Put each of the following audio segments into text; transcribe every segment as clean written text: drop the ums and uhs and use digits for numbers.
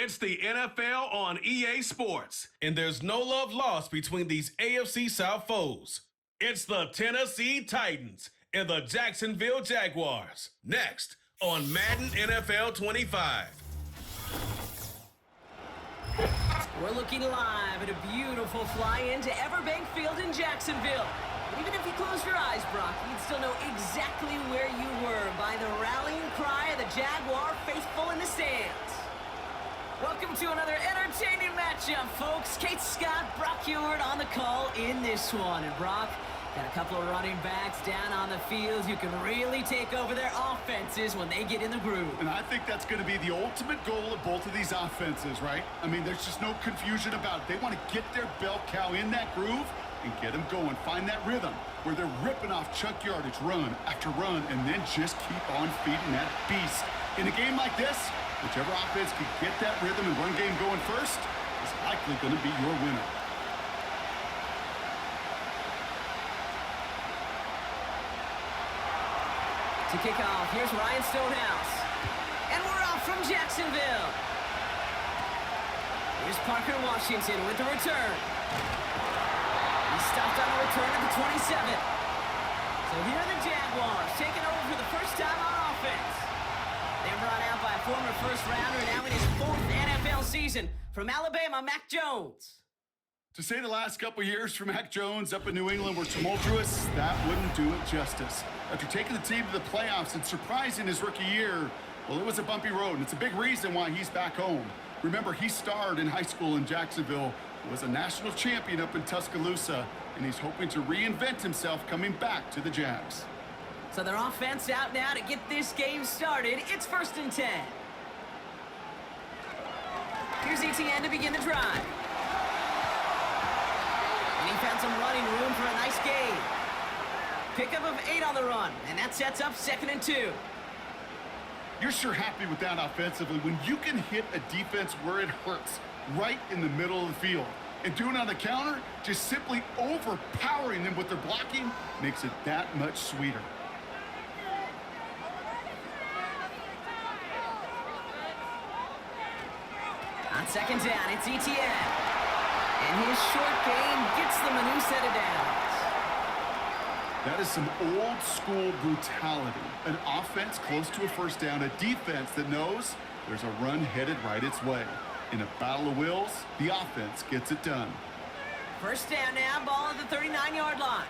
It's the NFL on EA Sports, and there's no love lost between these AFC South foes. It's the Tennessee Titans and the Jacksonville Jaguars. Next on Madden NFL 25. We're looking live at a beautiful fly-in to Everbank Field in Jacksonville. Even if you close your eyes, Brock, you'd still know exactly where you were by the rallying cry of the Jaguar faithful in the stands. Welcome to another entertaining matchup, folks. Kate Scott, Brock Ewart on the call in this one. And Brock, got a couple of running backs down on the field who can really take over their offenses when they get in the groove. And I think that's going to be the ultimate goal of both of these offenses, right? I mean, there's just no confusion about it. They want to get their bell cow in that groove and get them going. Find that rhythm where they're ripping off chunk yardage, run after run, and then just keep on feeding that beast. In a game like this, whichever offense can get that rhythm and run game going first is likely going to be your winner. To kick off, here's Ryan Stonehouse. And we're off from Jacksonville. Here's Parker Washington with the return. He stopped on a return at the 27. So here are the Jaguars taking over for the first time on offense. They're brought out by a former first-rounder now in his 4th NFL season. From Alabama, Mac Jones. To say the last couple years for Mac Jones up in New England were tumultuous, that wouldn't do it justice. After taking the team to the playoffs and surprising his rookie year, well, it was a bumpy road, and it's a big reason why he's back home. Remember, he starred in high school in Jacksonville, was a national champion up in Tuscaloosa, and he's hoping to reinvent himself coming back to the Jags. So their offense out now to get this game started. It's 1st and 10. Here's ETN to begin the drive. And he found some running room for a nice gain. Pickup of 8 on the run, and that sets up 2nd and 2. You're sure happy with that offensively when you can hit a defense where it hurts, right in the middle of the field. And doing it on the counter, just simply overpowering them with their blocking, makes it that much sweeter. On 2nd down, it's ETN. And his short game gets them a new set of downs. That is some old-school brutality. An offense close to a first down, a defense that knows there's a run headed right its way. In a battle of wills, the offense gets it done. 1st down now, ball at the 39-yard line.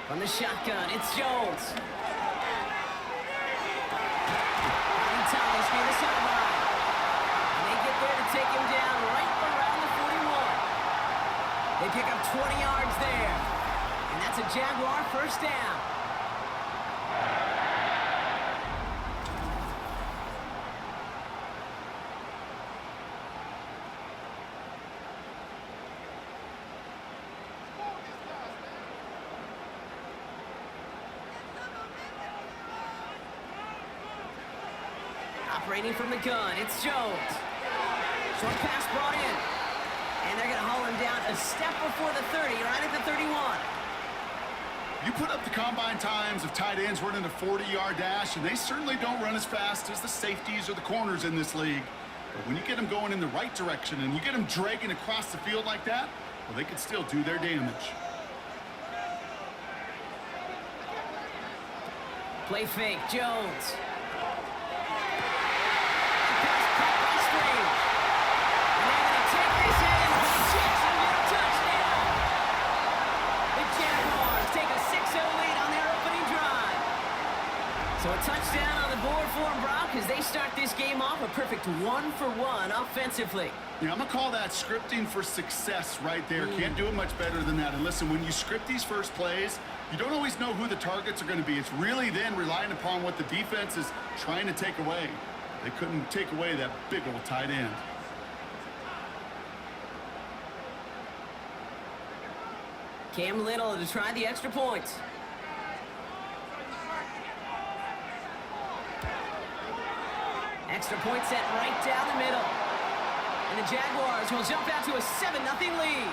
From the shotgun, it's Jones. Thomas near the sideline. And they get there to take him down right around the 41. They pick up 20 yards there. And that's a Jaguar 1st down. Operating from the gun, it's Jones. Short pass brought in. And they're going to haul him down a step before the 30, right at the 31. You put up the combine times of tight ends running a 40-yard dash, and they certainly don't run as fast as the safeties or the corners in this league. But when you get them going in the right direction and you get them dragging across the field like that, well, they can still do their damage. Play fake, Jones. So a touchdown on the board for them, Brock, as they start this game off a perfect 1-for-1 offensively. Yeah, I'm going to call that scripting for success right there. Can't do it much better than that. And listen, when you script these first plays, you don't always know who the targets are going to be. It's really then relying upon what the defense is trying to take away. They couldn't take away that big old tight end. Cam Little to try the extra point. Extra point set right down the middle. And the Jaguars will jump out to a 7-0 lead.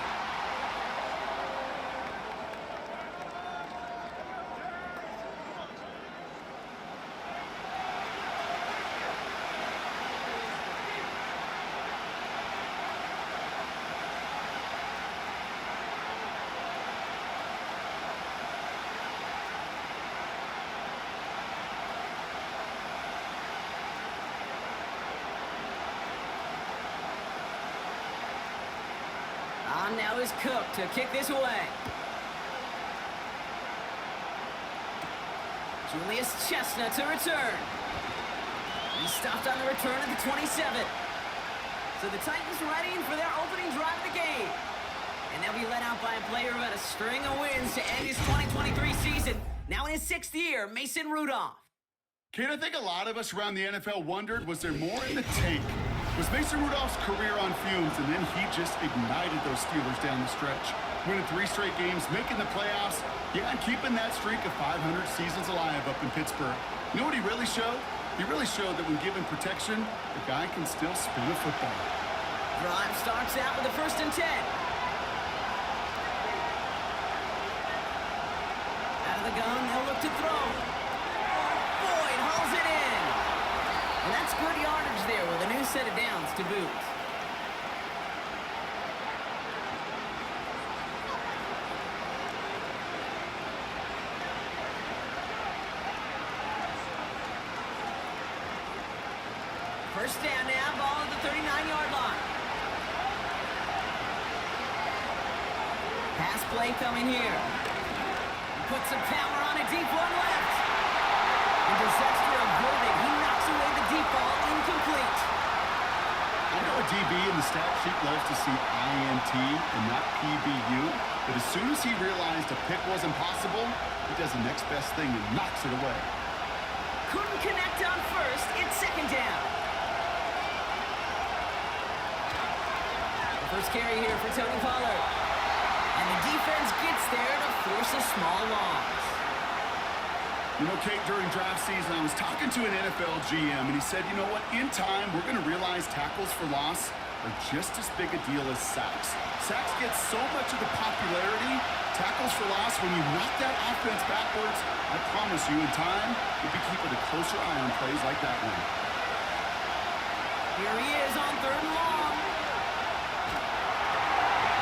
On now is Cook to kick this away. Julius Chestnut to return. He stopped on the return at the 27. So the Titans ready for their opening drive of the game. And they'll be led out by a player who had a string of wins to end his 2023 season. Now in his 6th year, Mason Rudolph. Kate, I think a lot of us around the NFL wondered, was there more in the tank? Was Mason Rudolph's career on fumes, and then he just ignited those Steelers down the stretch? Winning 3 straight games, making the playoffs, yeah, and keeping that streak of 500 seasons alive up in Pittsburgh. You know what he really showed? He really showed that when given protection, the guy can still spin a football. Drive starts out with a 1st and 10. Out of the gun, they'll look to throw. Boyd hauls it in. And that's good yardage there with a new set of downs to boot. First down now, ball at the 39-yard line. Pass play coming here. Puts some power on a deep one left. And disaster averted. He knocks away the deep ball, incomplete. I know a DB in the stat sheet loves to see INT and not PBU, but as soon as he realized a pick wasn't possible, he does the next best thing and knocks it away. Couldn't connect on first. It's 2nd down. First carry here for Tony Pollard. And the defense gets there to force a small loss. You know, Kate, during draft season, I was talking to an NFL GM, and he said, you know what, in time, we're going to realize tackles for loss are just as big a deal as sacks. Sacks get so much of the popularity. Tackles for loss, when you knock that offense backwards, I promise you, in time, you'll be keeping a closer eye on plays like that one. Here he is on 3rd and long.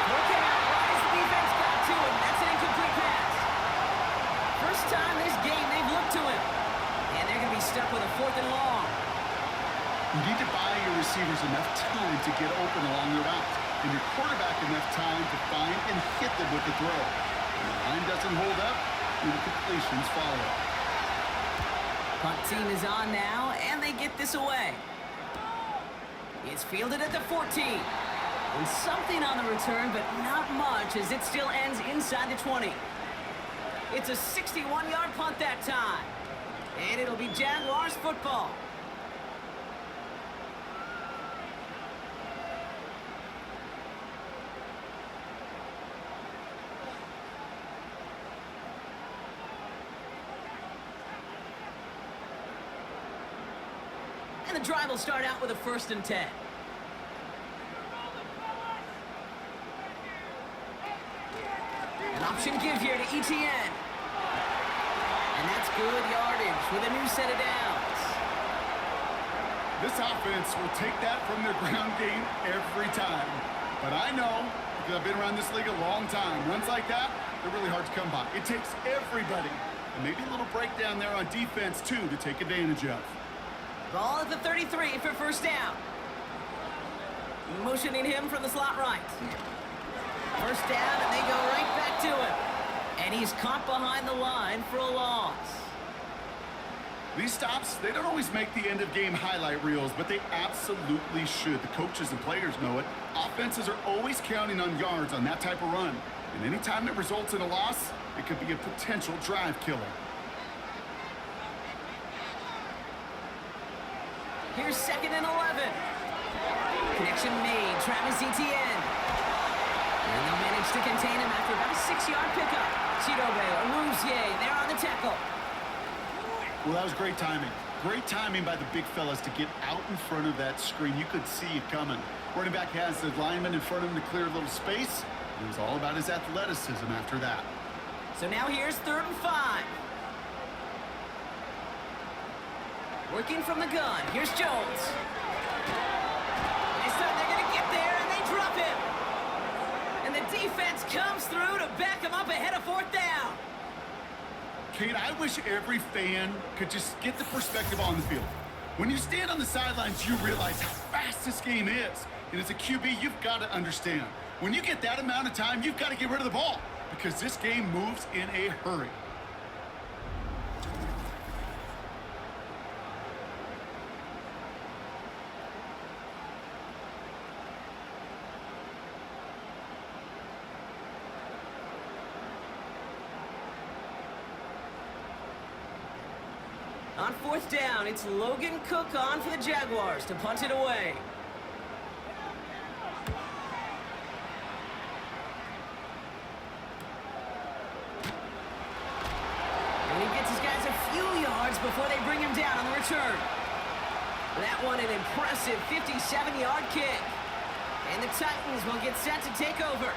Looking out right as the defense got to him. That's an incomplete pass. First time this game they've looked to him. And they're going to be stuck with a 4th and long. You need to buy your receivers enough time to get open along the route, and your quarterback enough time to find and hit them with the throw. When the line doesn't hold up, your completions follow. Punt team is on now, and they get this away. It's fielded at the 14. And something on the return, but not much, as it still ends inside the 20. It's a 61-yard punt that time. And it'll be Jaguars football. And the drive will start out with a 1st and 10. An option give here to ETN. And that's good yardage with a new set of downs. This offense will take that from their ground game every time. But I know, because I've been around this league a long time, runs like that, they're really hard to come by. It takes everybody. And maybe a little breakdown there on defense, too, to take advantage of. Ball at the 33 for 1st down. Motioning him from the slot right. 1st down, and they go right back to him. And he's caught behind the line for a loss. These stops, they don't always make the end-of-game highlight reels, but they absolutely should. The coaches and players know it. Offenses are always counting on yards on that type of run. And anytime it results in a loss, it could be a potential drive killer. Here's 2nd and 11. Connection made. Travis Etienne. And they'll manage to contain him after about a 6-yard pickup. Chidobe Awuzie there on the tackle. Well, that was great timing. Great timing by the big fellas to get out in front of that screen. You could see it coming. Running back has the lineman in front of him to clear a little space. It was all about his athleticism after that. So now here's 3rd and 5. Working from the gun. Here's Jones. They said they're going to get there, and they drop him. And the defense comes through to back him up ahead of 4th down. Kate, I wish every fan could just get the perspective on the field. When you stand on the sidelines, you realize how fast this game is. And as a QB, you've got to understand, when you get that amount of time, you've got to get rid of the ball because this game moves in a hurry. On fourth down, it's Logan Cook on for the Jaguars to punt it away. And he gets his guys a few yards before they bring him down on the return. That one an impressive 57-yard kick. And the Titans will get set to take over.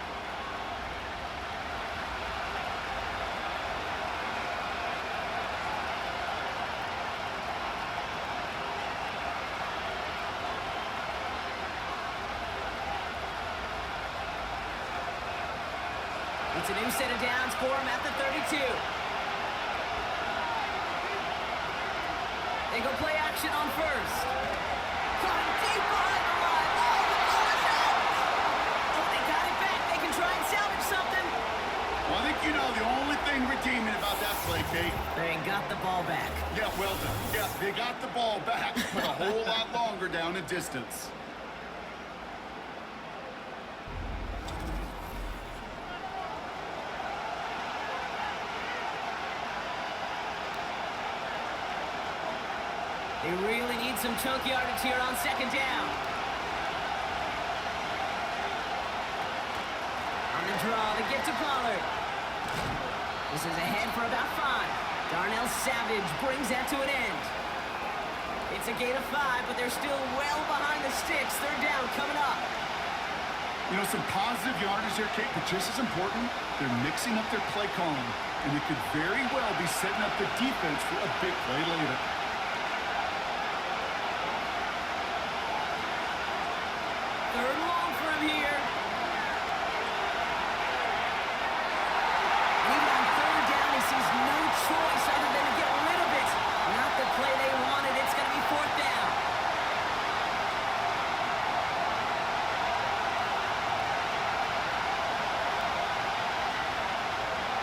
It's a new set of downs for him at the 32. They go play action on first. Caught him deep behind the line. Oh, the ball is out! Oh, they got it back. They can try and salvage something. Well, I think you know the only thing redeeming about that play, Kate. They got the ball back. Yeah, well done. Yeah, they got the ball back, but a whole lot longer down in distance. They really need some chunk yardage here on second down. On the draw, they get to Pollard. This is ahead for about 5. Darnell Savage brings that to an end. It's a gain of 5, but they're still well behind the sticks. Third down coming up. You know, some positive yardage there, Kate, but just as important, they're mixing up their play calling, and it could very well be setting up the defense for a big play later. Third and long for him here. And even on third down, he sees no choice other than to get rid of it. Not the play they wanted. It's going to be fourth down.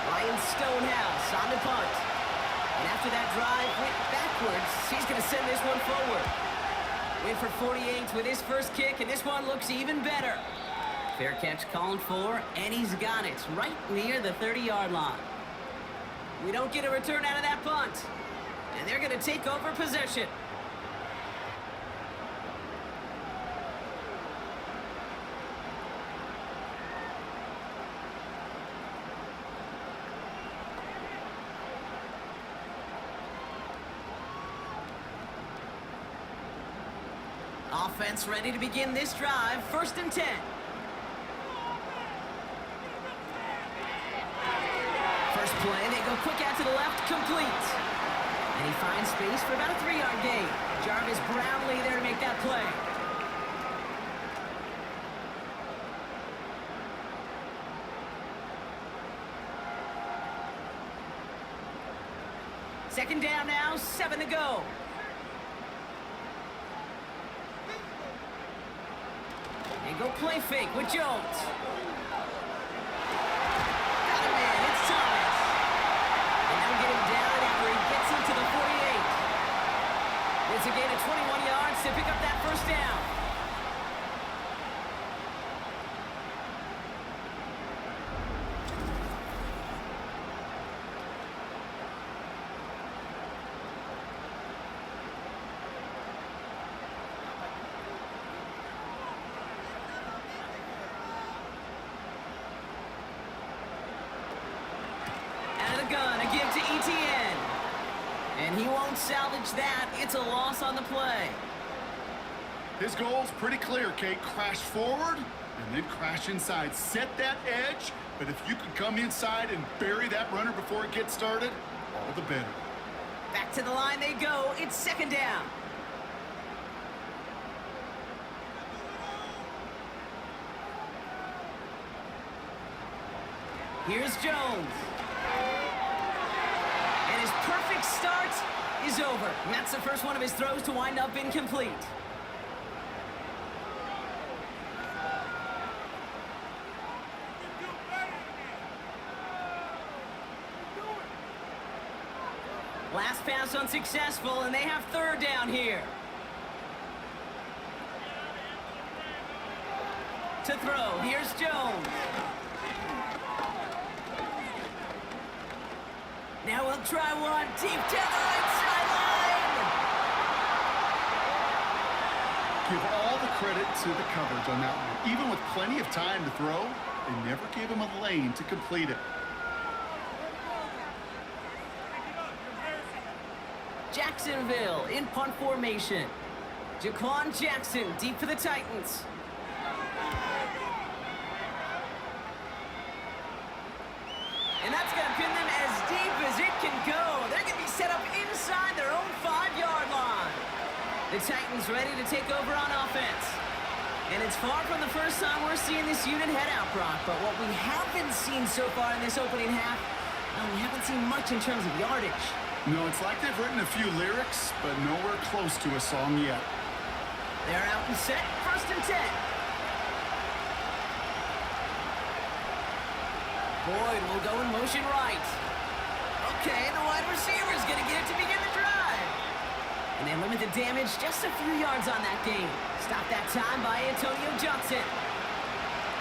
Ryan Stonehouse on the punt. And after that drive went backwards, he's going to send this one forward. Win for 48 with his first kick, and this one looks even better. Fair catch called for, and he's got it right near the 30-yard line. We don't get a return out of that punt, and they're going to take over possession. Offense ready to begin this drive. First and 10. First play, they go quick out to the left, complete. And he finds space for about a 3-yard gain. Jarvis Brownlee there to make that play. Second down now, 7 to go. And go play fake with Jones. Got him in, it's Thomas. And they'll get him down after he gets into the 48. It's a gain of 21 yards to pick up that first down. Gun, a give to Etienne. And he won't salvage that. It's a loss on the play. His goal's pretty clear, Kate. Crash forward and then crash inside. Set that edge, but if you can come inside and bury that runner before it gets started, all the better. Back to the line they go. It's second down. Here's Jones. And his perfect start is over. And that's the first one of his throws to wind up incomplete. Last pass unsuccessful, and they have third down here. To throw, here's Jones. Now we'll try one deep to the right sideline. Give all the credit to the coverage on that one. Even with plenty of time to throw, they never gave him a lane to complete it. Jacksonville in punt formation. Jaquan Jackson deep for the Titans. And that's going to pin them as deep as it can go. They're going to be set up inside their own 5-yard line. The Titans ready to take over on offense. And it's far from the first time we're seeing this unit head out, Brock. But what we haven't seen so far in this opening half, well, we haven't seen much in terms of yardage. No, it's like they've written a few lyrics, but nowhere close to a song yet. They're out and set, 1st and 10. Boyd will go in motion right. Okay, the wide receiver's going to get it to begin the drive. And they limit the damage just a few yards on that game. Stop that time by Antonio Johnson.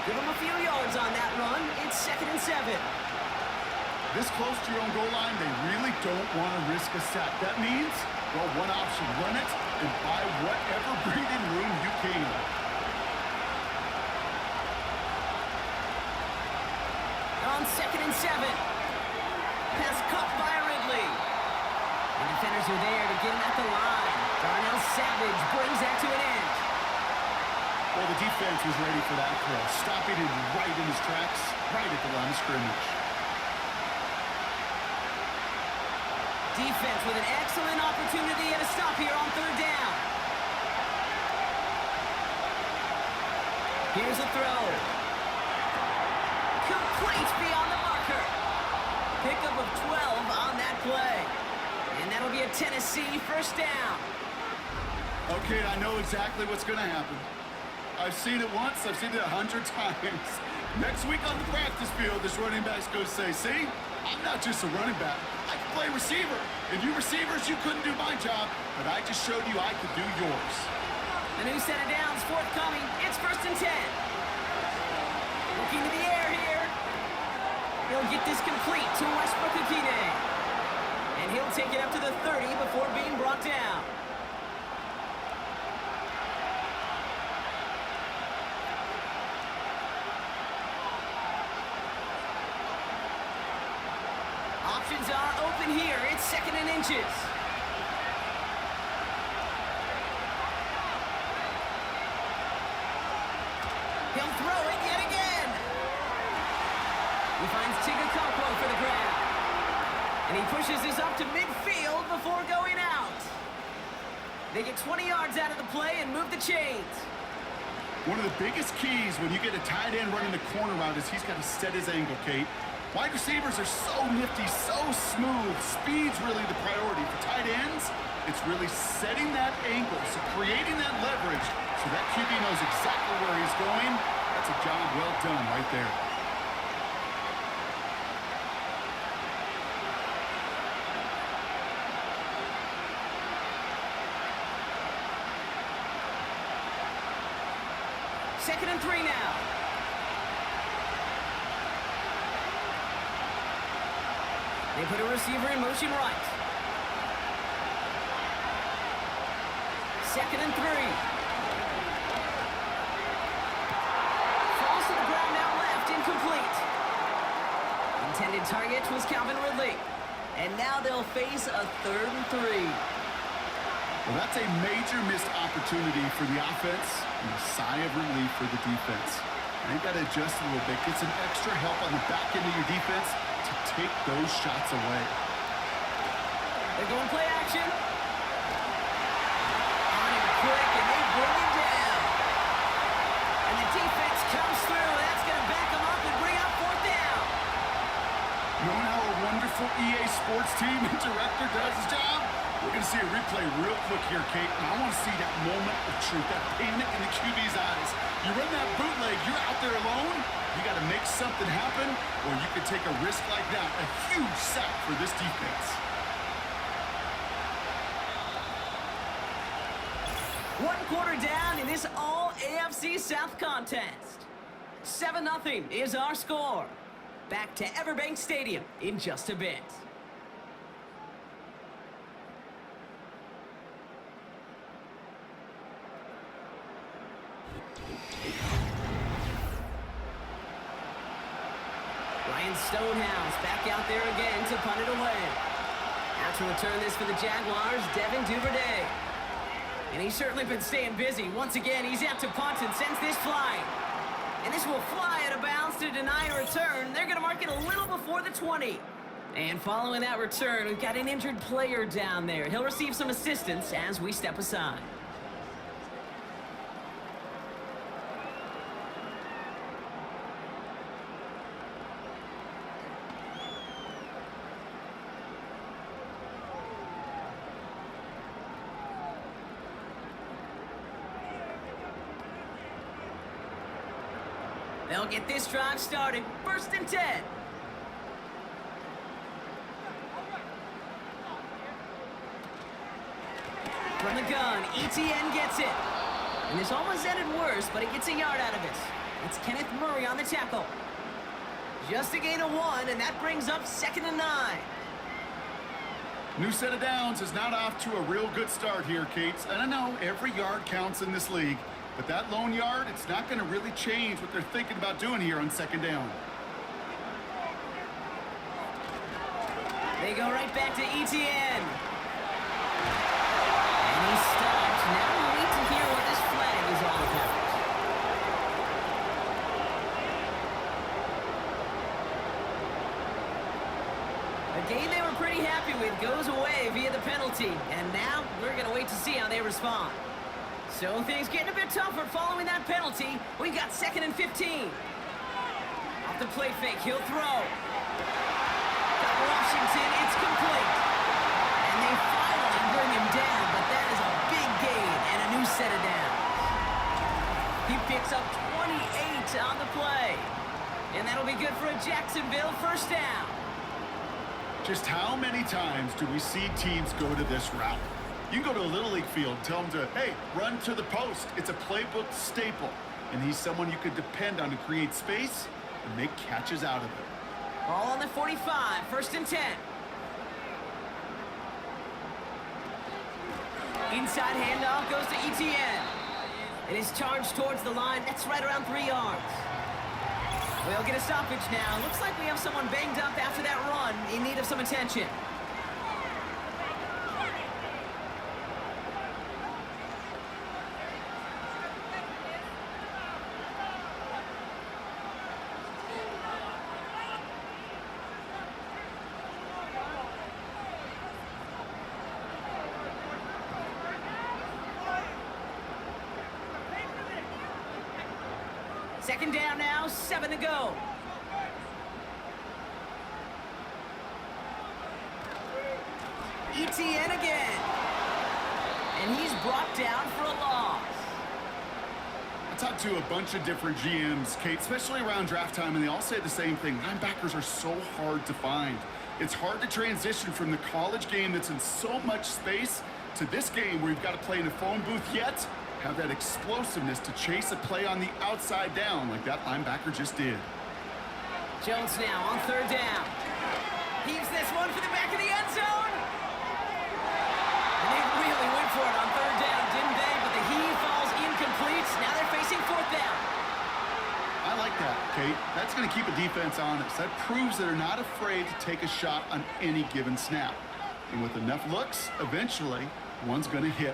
Give him a few yards on that run. It's 2nd and 7. This close to your own goal line, they really don't want to risk a sack. That means, well, one option, run it and buy whatever breathing room you can. On 2nd and 7. Pass caught by Ridley. The defenders are there to get him at the line. Darnell Savage brings that to an end. Well, the defense was ready for that throw, stopping him right in his tracks, right at the line of scrimmage. Defense with an excellent opportunity and a stop here on 3rd down. Here's a throw. Complete beyond the marker. Pickup of 12 on that play. And that'll be a Tennessee 1st down. Okay, I know exactly what's going to happen. I've seen it once, I've seen it 100 times. Next week on the practice field, this running back's going to say, see, I'm not just a running back. I can play receiver. And you receivers, you couldn't do my job, but I just showed you I could do yours. A new set of downs forthcoming. It's 1st and 10. Looking to the air here. He'll get this complete to Westbrook-Ikine. And he'll take it up to the 30 before being brought down. Options are open here. It's 2nd and inches. He'll throw it yet again. He finds Tigakoko for the grab. And he pushes this up to midfield before going out. They get 20 yards out of the play and move the chains. One of the biggest keys when you get a tight end running the corner route is he's got to set his angle, Kate. Wide receivers are so nifty, so smooth. Speed's really the priority. For tight ends, it's really setting that angle, so creating that leverage so that QB knows exactly where he's going. That's a job well done right there. Second and 3 now. They put a receiver in motion right. 2nd and 3. Falls to the ground out left, incomplete. Intended target was Calvin Ridley. And now they'll face a 3rd and 3. Well, that's a major missed opportunity for the offense and a sigh of relief for the defense. They've got to adjust a little bit, get some extra help on the back end of your defense to take those shots away. They're going play action. On him quick, and they bring him down. And the defense comes through. That's going to back them up and bring up 4th down. Knowing how a wonderful EA Sports team and director does his job, we're going to see a replay real quick here, Kate, and I want to see that moment of truth, that panic in the QB's eyes. You run that bootleg, you're out there alone, you got to make something happen, or you could take a risk like that, a huge sack for this defense. quarter down in this all-AFC South contest. 7-0 is our score. Back to Everbank Stadium in just a bit. Ryan Stonehouse back out there again to punt it away. Out to return this for the Jaguars, Devin Duvernay. And he's certainly been staying busy. Once again, he's out to punt and sends this flying. And this will fly out of bounds to deny a return. They're going to mark it a little before the 20. And following that return, we've got an injured player down there. He'll receive some assistance as we step aside. They'll get this drive started. 1st and 10. From the gun, ETN gets it. And this almost ended worse, but he gets a yard out of it. It's Kenneth Murray on the tackle. Just a gain of 1, and that brings up 2nd and 9. New set of downs is not off to a real good start here, Cates. And I know every yard counts in this league. But that lone yard, it's not going to really change what they're thinking about doing here on 2nd down. They go right back to ETN. And he stopped. Now we'll wait to hear what this flag is all about. A game they were pretty happy with goes away via the penalty. And now we're going to wait to see how they respond. So things getting a bit tougher following that penalty. We've got 2nd and 15. Off the play fake, he'll throw. Got Washington, it's complete. And they finally bring him down, but that is a big gain and a new set of downs. He picks up 28 on the play. And that'll be good for a Jacksonville 1st down. Just how many times do we see teams go to this route? You can go to a Little League field, tell them to, hey, run to the post. It's a playbook staple. And he's someone you could depend on to create space and make catches out of it. Ball on the 45, 1st and 10. Inside handoff goes to ETN. It is charged towards the line. That's right around 3 yards. We'll get a stoppage now. Looks like we have someone banged up after that run in need of some attention. Second down now, 7 to go. ETN again. And he's brought down for a loss. I talked to a bunch of different GMs, Kate, especially around draft time, and they all say the same thing. Linebackers are so hard to find. It's hard to transition from the college game that's in so much space to this game where you've got to play in a phone booth yet have that explosiveness to chase a play on the outside down like that linebacker just did. Jones now on 3rd down. Heaves this one for the back of the end zone. And they really went for it on 3rd down, didn't they? But the heave falls incomplete. Now they're facing 4th down. I like that, Kate. That's going to keep a defense honest. That proves that they're not afraid to take a shot on any given snap. And with enough looks, eventually, one's going to hit.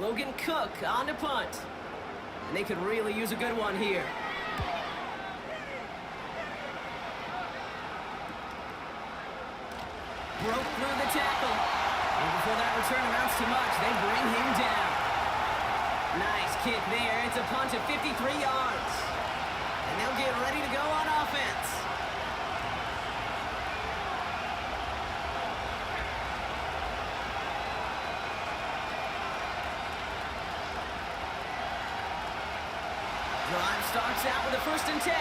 Logan Cook on to punt. And they could really use a good one here. Broke through the tackle. And before that return amounts to much, they bring him down. Nice kick there. It's a punt of 53 yards. And they'll get ready to go on offense. Drive starts out with a 1st and 10.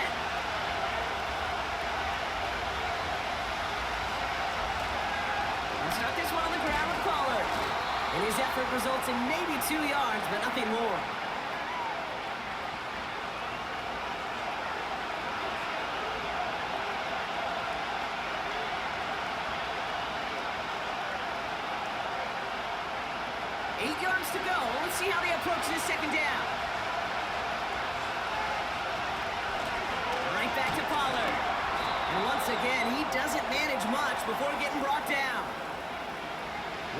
Let's start this one on the ground with Pollard. And his effort results in maybe 2 yards, but nothing more. To go. Let's see how they approach this second down. Right back to Pollard. And once again, he doesn't manage much before getting brought down.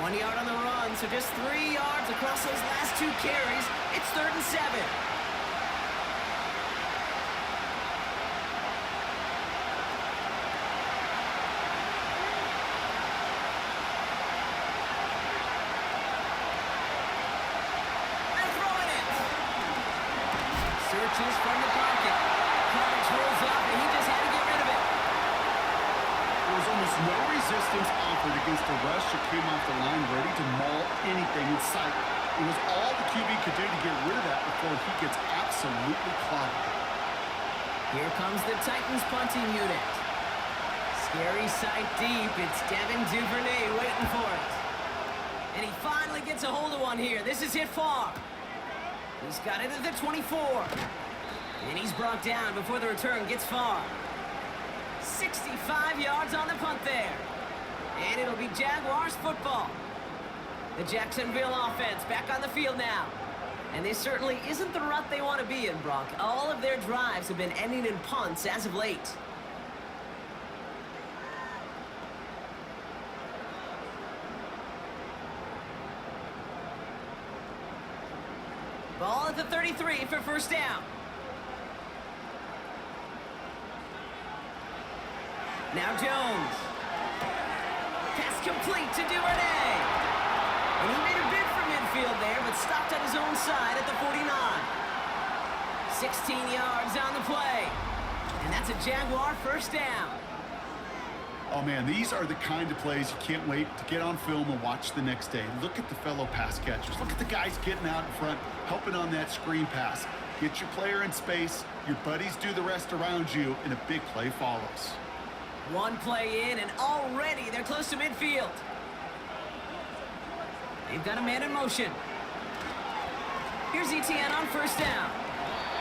1 yard on the run, so just 3 yards across those last 2 carries. It's 3rd and 7. Searches from the pocket. Coverage rolls up, and he just had to get rid of it. There was almost no resistance offered against a rush that came off the line ready to maul anything in sight. It was all the QB could do to get rid of that before he gets absolutely clobbered. Here comes the Titans punting unit. Scary sight deep. It's Devin Duvernay waiting for it. And he finally gets a hold of one here. This is hit far. He's got it at the 24. And he's brought down before the return gets far. 65 yards on the punt there. And it'll be Jaguars football. The Jacksonville offense back on the field now. And this certainly isn't the rut they want to be in, Brock. All of their drives have been ending in punts as of late. Ball at the 33 for first down. Now Jones. Pass complete to Duvernay. And he made a bid for midfield there, but stopped on his own side at the 49. 16 yards on the play. And that's a Jaguar first down. Oh, man, these are the kind of plays you can't wait to get on film and watch the next day. Look at the fellow pass catchers. Look at the guys getting out in front, helping on that screen pass. Get your player in space, your buddies do the rest around you, and a big play follows. One play in, and already they're close to midfield. They've got a man in motion. Here's Etienne on first down.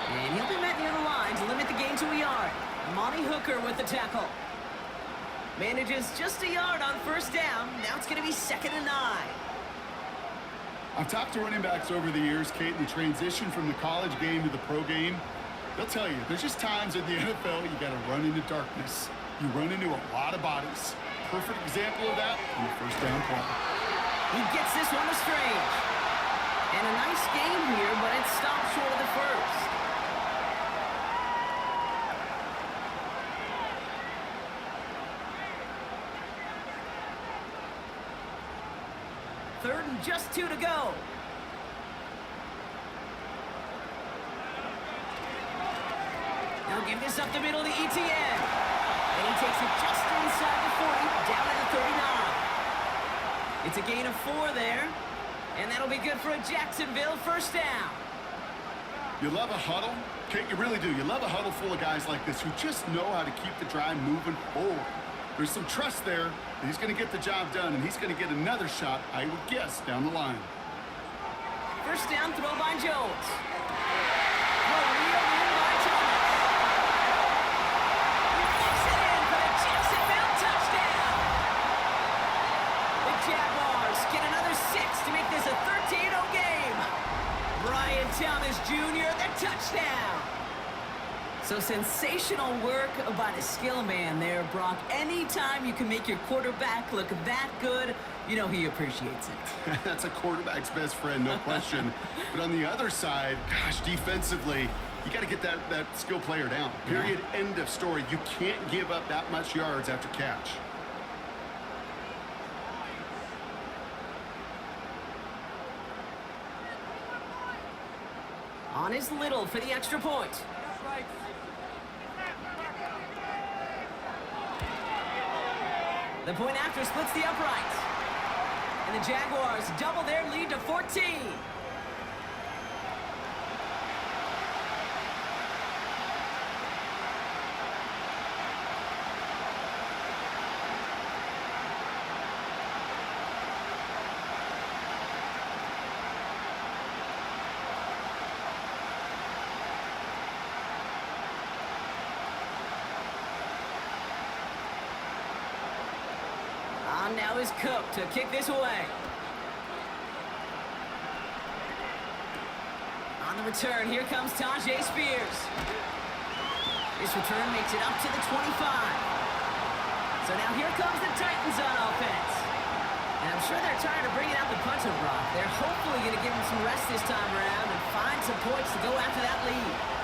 And he'll be met near the line to limit the gain to a yard. Monty Hooker with the tackle. Manages just a yard on first down. Now it's going to be 2nd and 9. I've talked to running backs over the years, Kate, in the transition from the college game to the pro game. They'll tell you, there's just times in the NFL you got to run into darkness. You run into a lot of bodies. Perfect example of that on the first down play. He gets this one to Strange. And a nice game here, but it stopped short of the first. Third and just 2 to go. They'll give this up the middle to Etienne. And he takes it just inside the 40, down at the 39. It's a gain of 4 there. And that'll be good for a Jacksonville first down. You love a huddle? Kate, you really do. You love a huddle full of guys like this who just know how to keep the drive moving forward. There's some trust there that he's going to get the job done, and he's going to get another shot, I would guess, down the line. First down throw by Jones. Reeled in by Thomas. He makes it in for a Jacksonville touchdown. The Jaguars get another 6 to make this a 13-0 game. Brian Thomas Jr., the touchdown. So sensational work by the skill man there, Brock. Anytime you can make your quarterback look that good, you know he appreciates it. That's a quarterback's best friend, no question. But on the other side, gosh, defensively, you got to get that skill player down. Period, end of story. You can't give up that much yards after catch. On is Little for the extra point. The point after splits the uprights. And the Jaguars double their lead to 14. On now is Cook to kick this away. On the return, here comes Tajay Spears. This return makes it up to the 25. So now here comes the Titans on offense. And I'm sure they're tired of bringing out the punter, Brock. They're hopefully going to give him some rest this time around and find some points to go after that lead.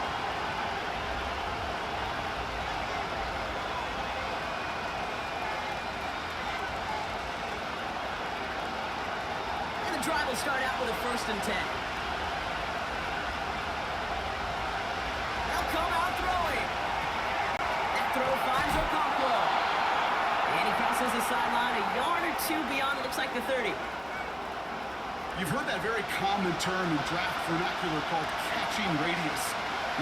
And the drive will start out with a 1st and 10. They'll come out throwing. That throw finds Okonkwo. And he crosses the sideline a yard or two beyond, it looks like the 30. You've heard that very common term in draft vernacular called catching radius.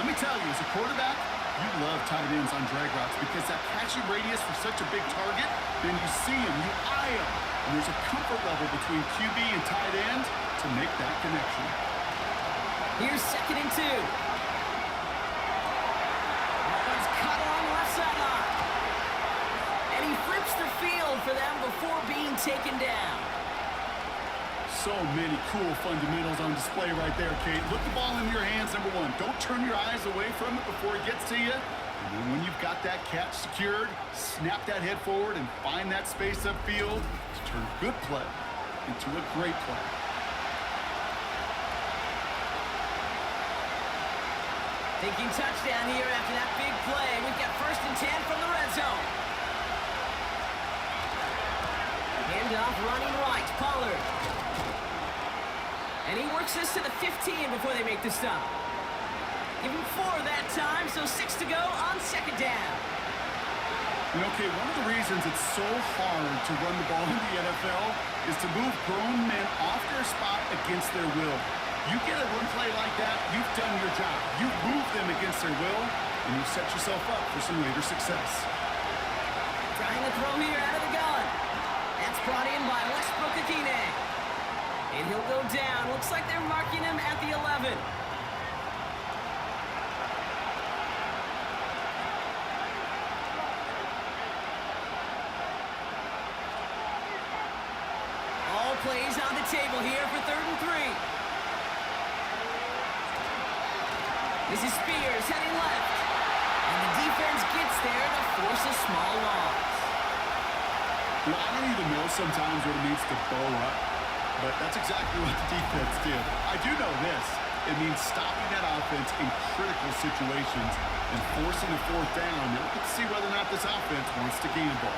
Let me tell you, as a quarterback, you love tight ends on drag routes because that catching radius for such a big target, then you see him, you eye him, and there's a comfort level between QB and tight end to make that connection. Here's 2nd and 2. That one's cut along the left sideline. And he flips the field for them before being taken down. So many cool fundamentals on display right there, Kate. Look the ball in your hands, number one. Don't turn your eyes away from it before it gets to you. And then when you've got that catch secured, snap that head forward and find that space upfield to turn good play into a great play. Thinking touchdown here after that big play. We've got 1st and 10 from the red zone. Handoff running right, Pollard. And he works this to the 15 before they make the stop. Give him 4 that time, so 6 to go on 2nd down. You know, Kate, one of the reasons it's so hard to run the ball in the NFL is to move grown men off their spot against their will. You get a run play like that, you've done your job. You've moved them against their will, and you've set yourself up for some later success. Trying to throw here out of the gun. That's brought in by Westbrook-Akine. And he'll go down. Looks like they're marking him at the 11. All plays on the table here for 3rd and 3. This is Spears heading left. And the defense gets there to force a small loss. Well, I don't even know sometimes what it means to bow up, but that's exactly what the defense did. I do know this. It means stopping that offense in critical situations and forcing a 4th down. Now, let's see whether or not this offense wants to gamble.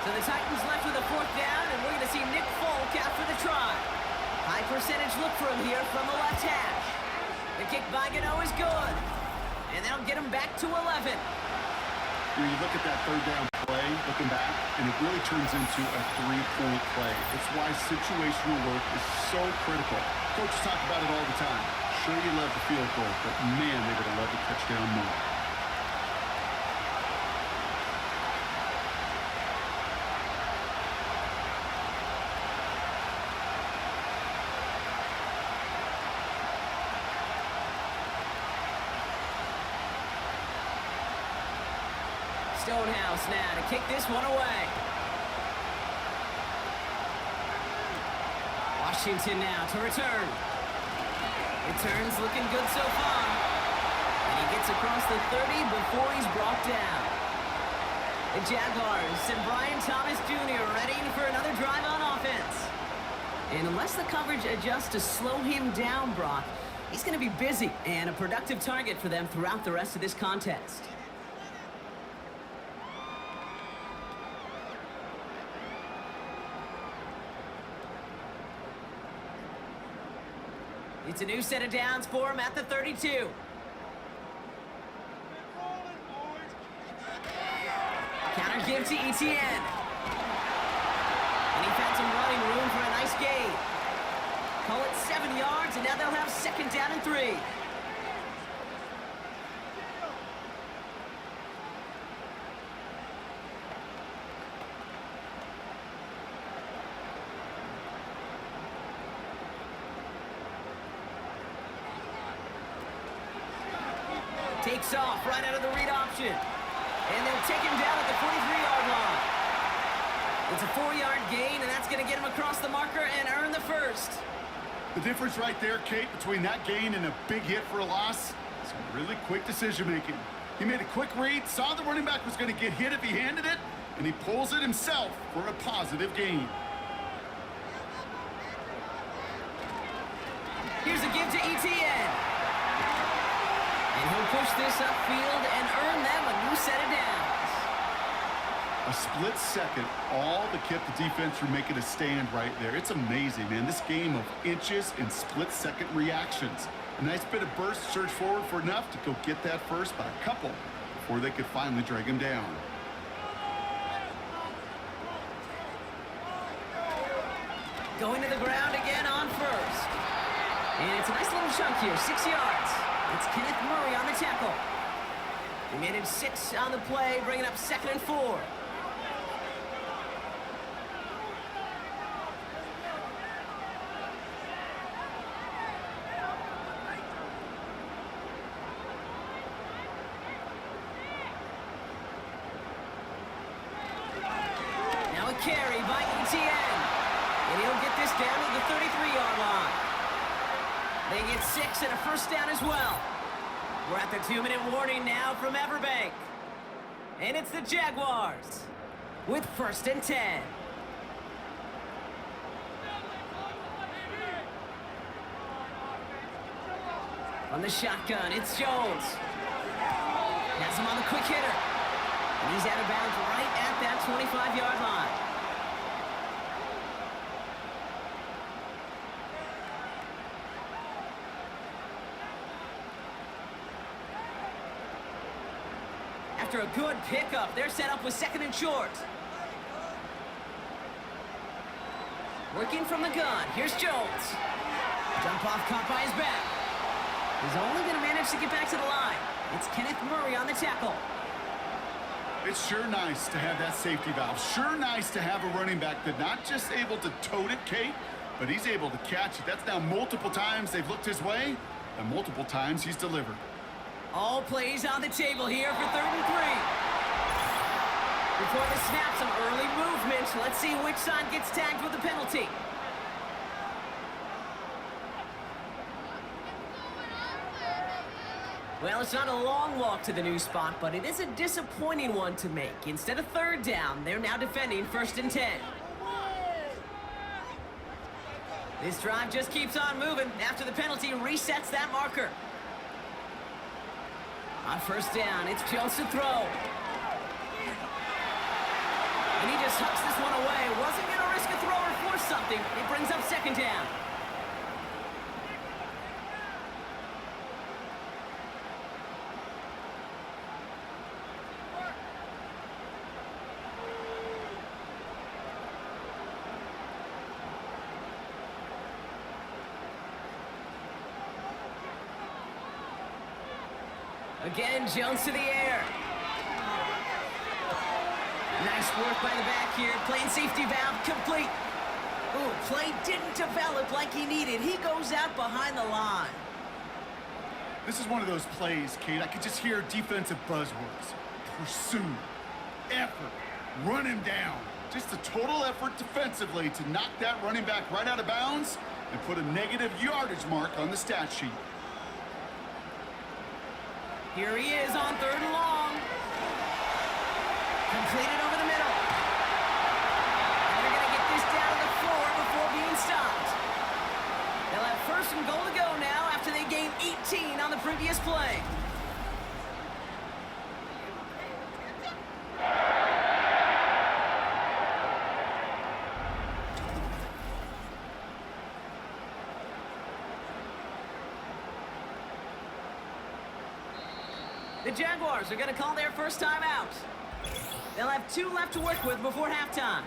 So the Titans left with a 4th down, and we're going to see Nick Folk after the try. High percentage look for him here from the left hash. The kick by Gano is good. And that'll get him back to 11. You look at that 3rd down play, looking back, and it really turns into a 3-point play. It's why situational work is so critical. Coaches talk about it all the time. Sure, you love the field goal, but man, they would have loved the touchdown more. Stonehouse now to kick this one away. Washington now to return. Returns looking good so far. And he gets across the 30 before he's brought down. The Jaguars and Brian Thomas Jr. ready for another drive on offense. And unless the coverage adjusts to slow him down, Brock, he's going to be busy and a productive target for them throughout the rest of this contest. It's a new set of downs for him at the 32. Counter give to Etienne. And he found some running room for a nice gain. Call it 7 yards, and now they'll have 2nd down and 3. Takes off right out of the read option. And they'll take him down at the 43-yard line. It's a 4-yard gain, and that's going to get him across the marker and earn the first. The difference right there, Kate, between that gain and a big hit for a loss, some really quick decision-making. He made a quick read, saw the running back was going to get hit if he handed it, and he pulls it himself for a positive gain. Here's a give to ETN. And he'll push this upfield and earn them a new set of downs. A split second, all that kept the defense from making a stand right there. It's amazing, man. This game of inches and split-second reactions. A nice bit of burst, surge forward for enough to go get that first by a couple before they could finally drag him down. Going to the ground again on first. And it's a nice little chunk here, 6 yards. It's Kenneth Murray on the tackle. He made it 6 on the play, bringing up 2nd and 4. Now a carry by ETN. And he'll get this down to the 33-yard line. They get 6 and a first down as well. We're at the 2-minute warning now from Everbank. And it's the Jaguars with 1st and 10. On the shotgun, it's Jones. Has him on the quick hitter. And he's out of bounds right at that 25-yard line. After a good pickup, they're set up with 2nd and short. Working from the gun, here's Jones. Jump off caught by his back. He's only going to manage to get back to the line. It's Kenneth Murray on the tackle. It's sure nice to have that safety valve. Sure nice to have a running back that's not just able to tote it, Kate, but he's able to catch it. That's now multiple times they've looked his way, and multiple times he's delivered. All plays on the table here for 3rd and 3. Before the snap, some early movement. Let's see which side gets tagged with the penalty. Well, it's not a long walk to the new spot, but it is a disappointing one to make. Instead of 3rd down, they're now defending 1st and 10. This drive just keeps on moving after the penalty resets that marker. On 1st down, it's Jones to throw. And he just hucks this one away. Wasn't going to risk a throw or force something. It brings up 2nd down. Again, Jones to the air. Nice work by the back here. Playing safety valve complete. Ooh, play didn't develop like he needed. He goes out behind the line. This is one of those plays, Kate. I could just hear defensive buzzwords. Pursue, effort, run him down. Just a total effort defensively to knock that running back right out of bounds and put a negative yardage mark on the stat sheet. Here he is on 3rd and long. Completed over the middle. And they're going to get this down to the 4 before being stopped. They'll have 1st and goal to go now after they gained 18 on the previous play. The Jaguars are going to call their first time out. They'll have 2 left to work with before halftime.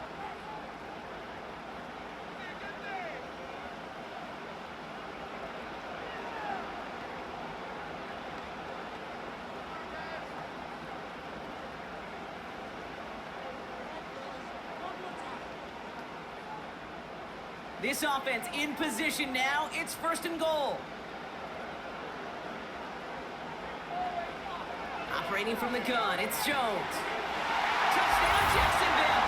This offense in position now. It's 1st and goal. Operating from the gun, it's Jones. Touchdown, Jacksonville!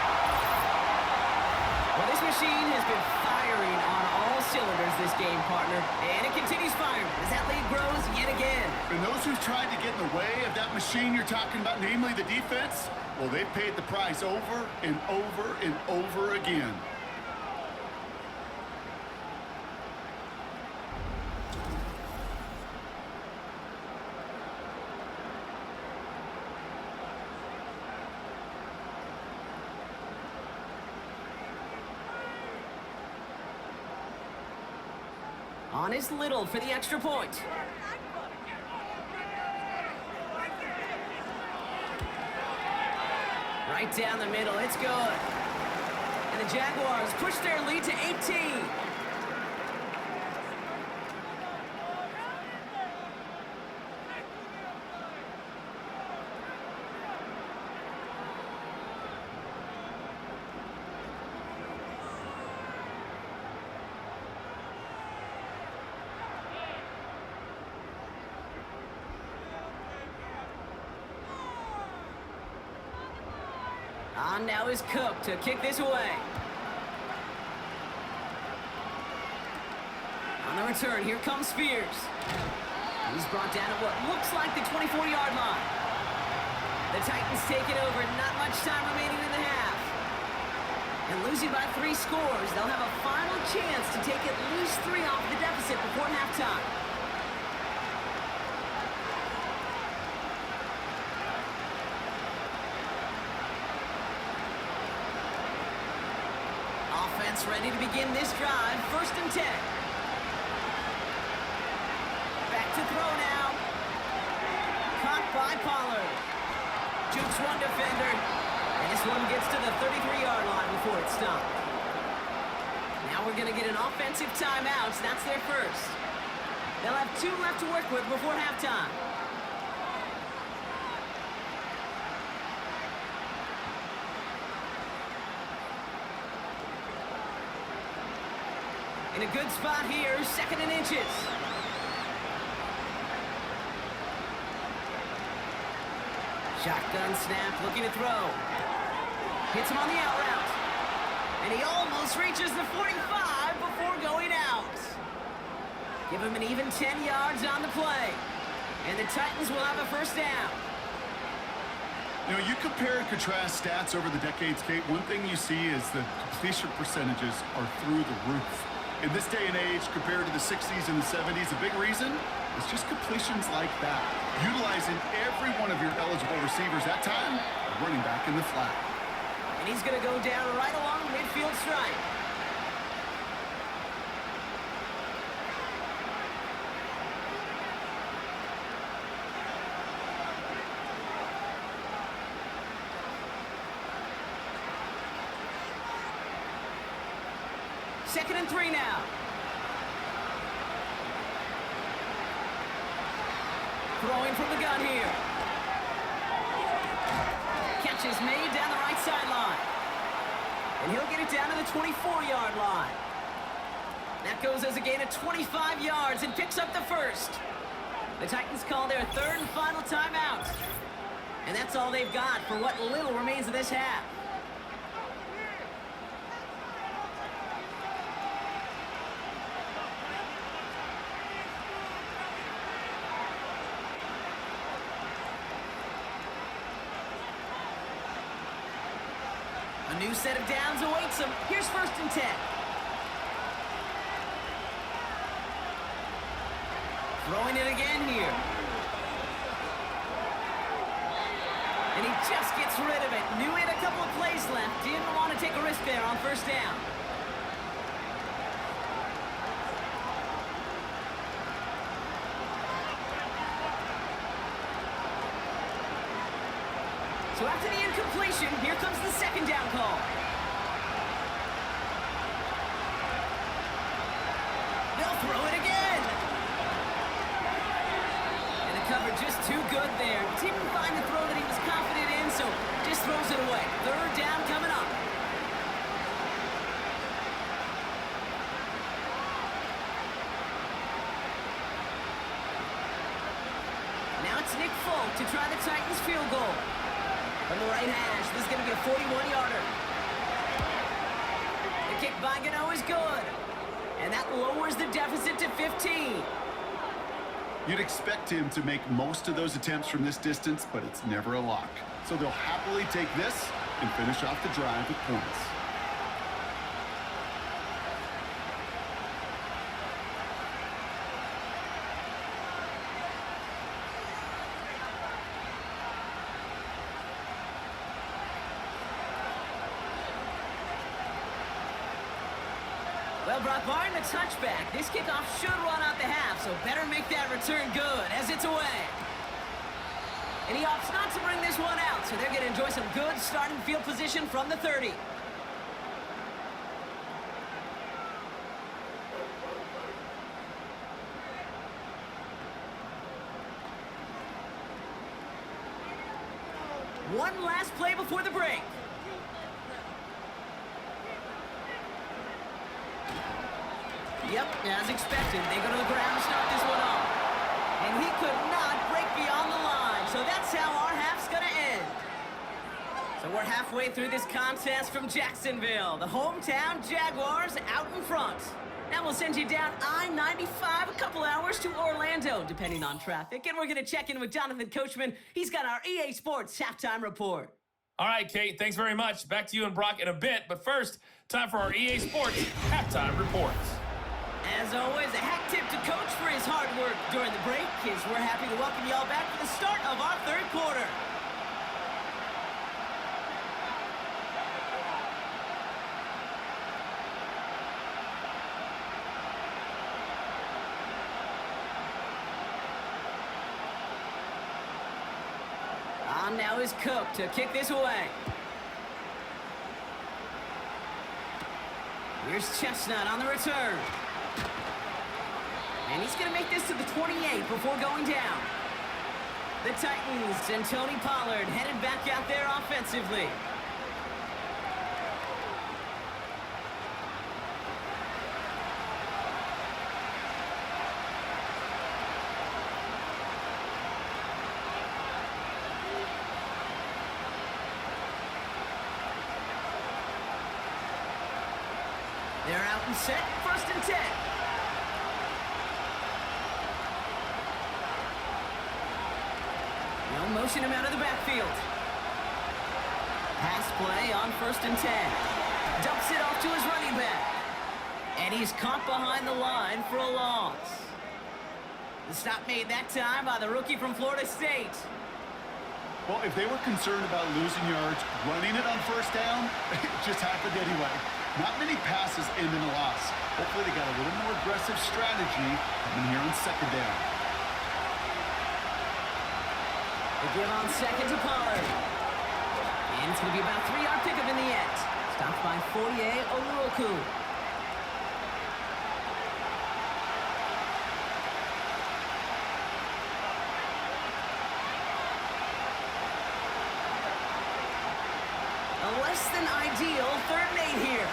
Well, this machine has been firing on all cylinders this game, partner. And it continues firing as that lead grows yet again. And those who've tried to get in the way of that machine you're talking about, namely the defense, well, they've paid the price over and over and over again. On is Little for the extra point. Right down the middle, it's good. And the Jaguars push their lead to 18. On now is Cook to kick this away. On the return, here comes Spears. He's brought down at what looks like the 24-yard line. The Titans take it over, not much time remaining in the half. And losing by 3 scores, they'll have a final chance to take at least 3 off the deficit before halftime. Offense ready to begin this drive. 1st and 10. Back to throw now. Caught by Pollard. Jukes one defender. And this one gets to the 33-yard line before it's stopped. Now we're going to get an offensive timeout. That's their first. They'll have 2 left to work with before halftime. In a good spot here, 2nd and inches. Shotgun snap, looking to throw. Hits him on the out route. And he almost reaches the 45 before going out. Give him an even 10 yards on the play. And the Titans will have a 1st down. You know, you compare and contrast stats over the decades, Kate. One thing you see is the completion percentages are through the roof. In this day and age, compared to the 60s and the 70s, the big reason is just completions like that. Utilizing every one of your eligible receivers that time, running back in the flat. And he's going to go down right along the midfield stripe. Second and 3 now. Throwing from the gun here. Catch is made down the right sideline. And he'll get it down to the 24-yard line. That goes as a gain of 25 yards and picks up the 1st. The Titans call their 3rd and final timeout. And that's all they've got for what little remains of this half. A new set of downs awaits him. Here's 1st and 10. Throwing it again here. And he just gets rid of it. Knew he had a couple of plays left. Didn't want to take a risk there on 1st down. So after the incompletion, here comes the 2nd down call. They'll throw it again. And the cover just too good there. Didn't find the throw that he was confident in, so just throws it away. 3rd down coming up. Now it's Nick Folk to try the Titans field goal. From the right hash, this is going to be a 41-yarder. The kick by Gano is good. And that lowers the deficit to 15. You'd expect him to make most of those attempts from this distance, but it's never a lock. So they'll happily take this and finish off the drive with points. Well, Brock, barring the touchback, this kickoff should run out the half, so better make that return good as it's away. And he opts not to bring this one out, so they're going to enjoy some good starting field position from the 30. One last play before the break. Yep, as expected, they go to the ground to start this one off. And he could not break beyond the line, so that's how our half's going to end. So we're halfway through this contest from Jacksonville. The hometown Jaguars out in front. Now we'll send you down I-95 a couple hours to Orlando, depending on traffic. And we're going to check in with Jonathan Coachman. He's got our EA Sports halftime report. All right, Kate, thanks very much. Back to you and Brock in a bit. But first, time for our EA Sports halftime reports. As always, a hat tip to Coach for his hard work during the break, as we're happy to welcome y'all back for the start of our third quarter. On now is Cook to kick this away. Here's Chestnut on the return. And he's going to make this to the 28 before going down. The Titans and Tony Pollard headed back out there offensively. They're out and set, 1st and 10. They'll motion him out of the backfield. Pass play on 1st and 10. Dumps it off to his running back. And he's caught behind the line for a loss. The stop made that time by the rookie from Florida State. Well, if they were concerned about losing yards, running it on 1st down, it just happened anyway. Not many passes end in a loss. Hopefully they got a little more aggressive strategy coming here on 2nd down. They give on 2nd to Pollard. And it's going to be about a 3-yard pickup in the end. Stopped by Foye Oluoku. A less than ideal 3rd and 8 here.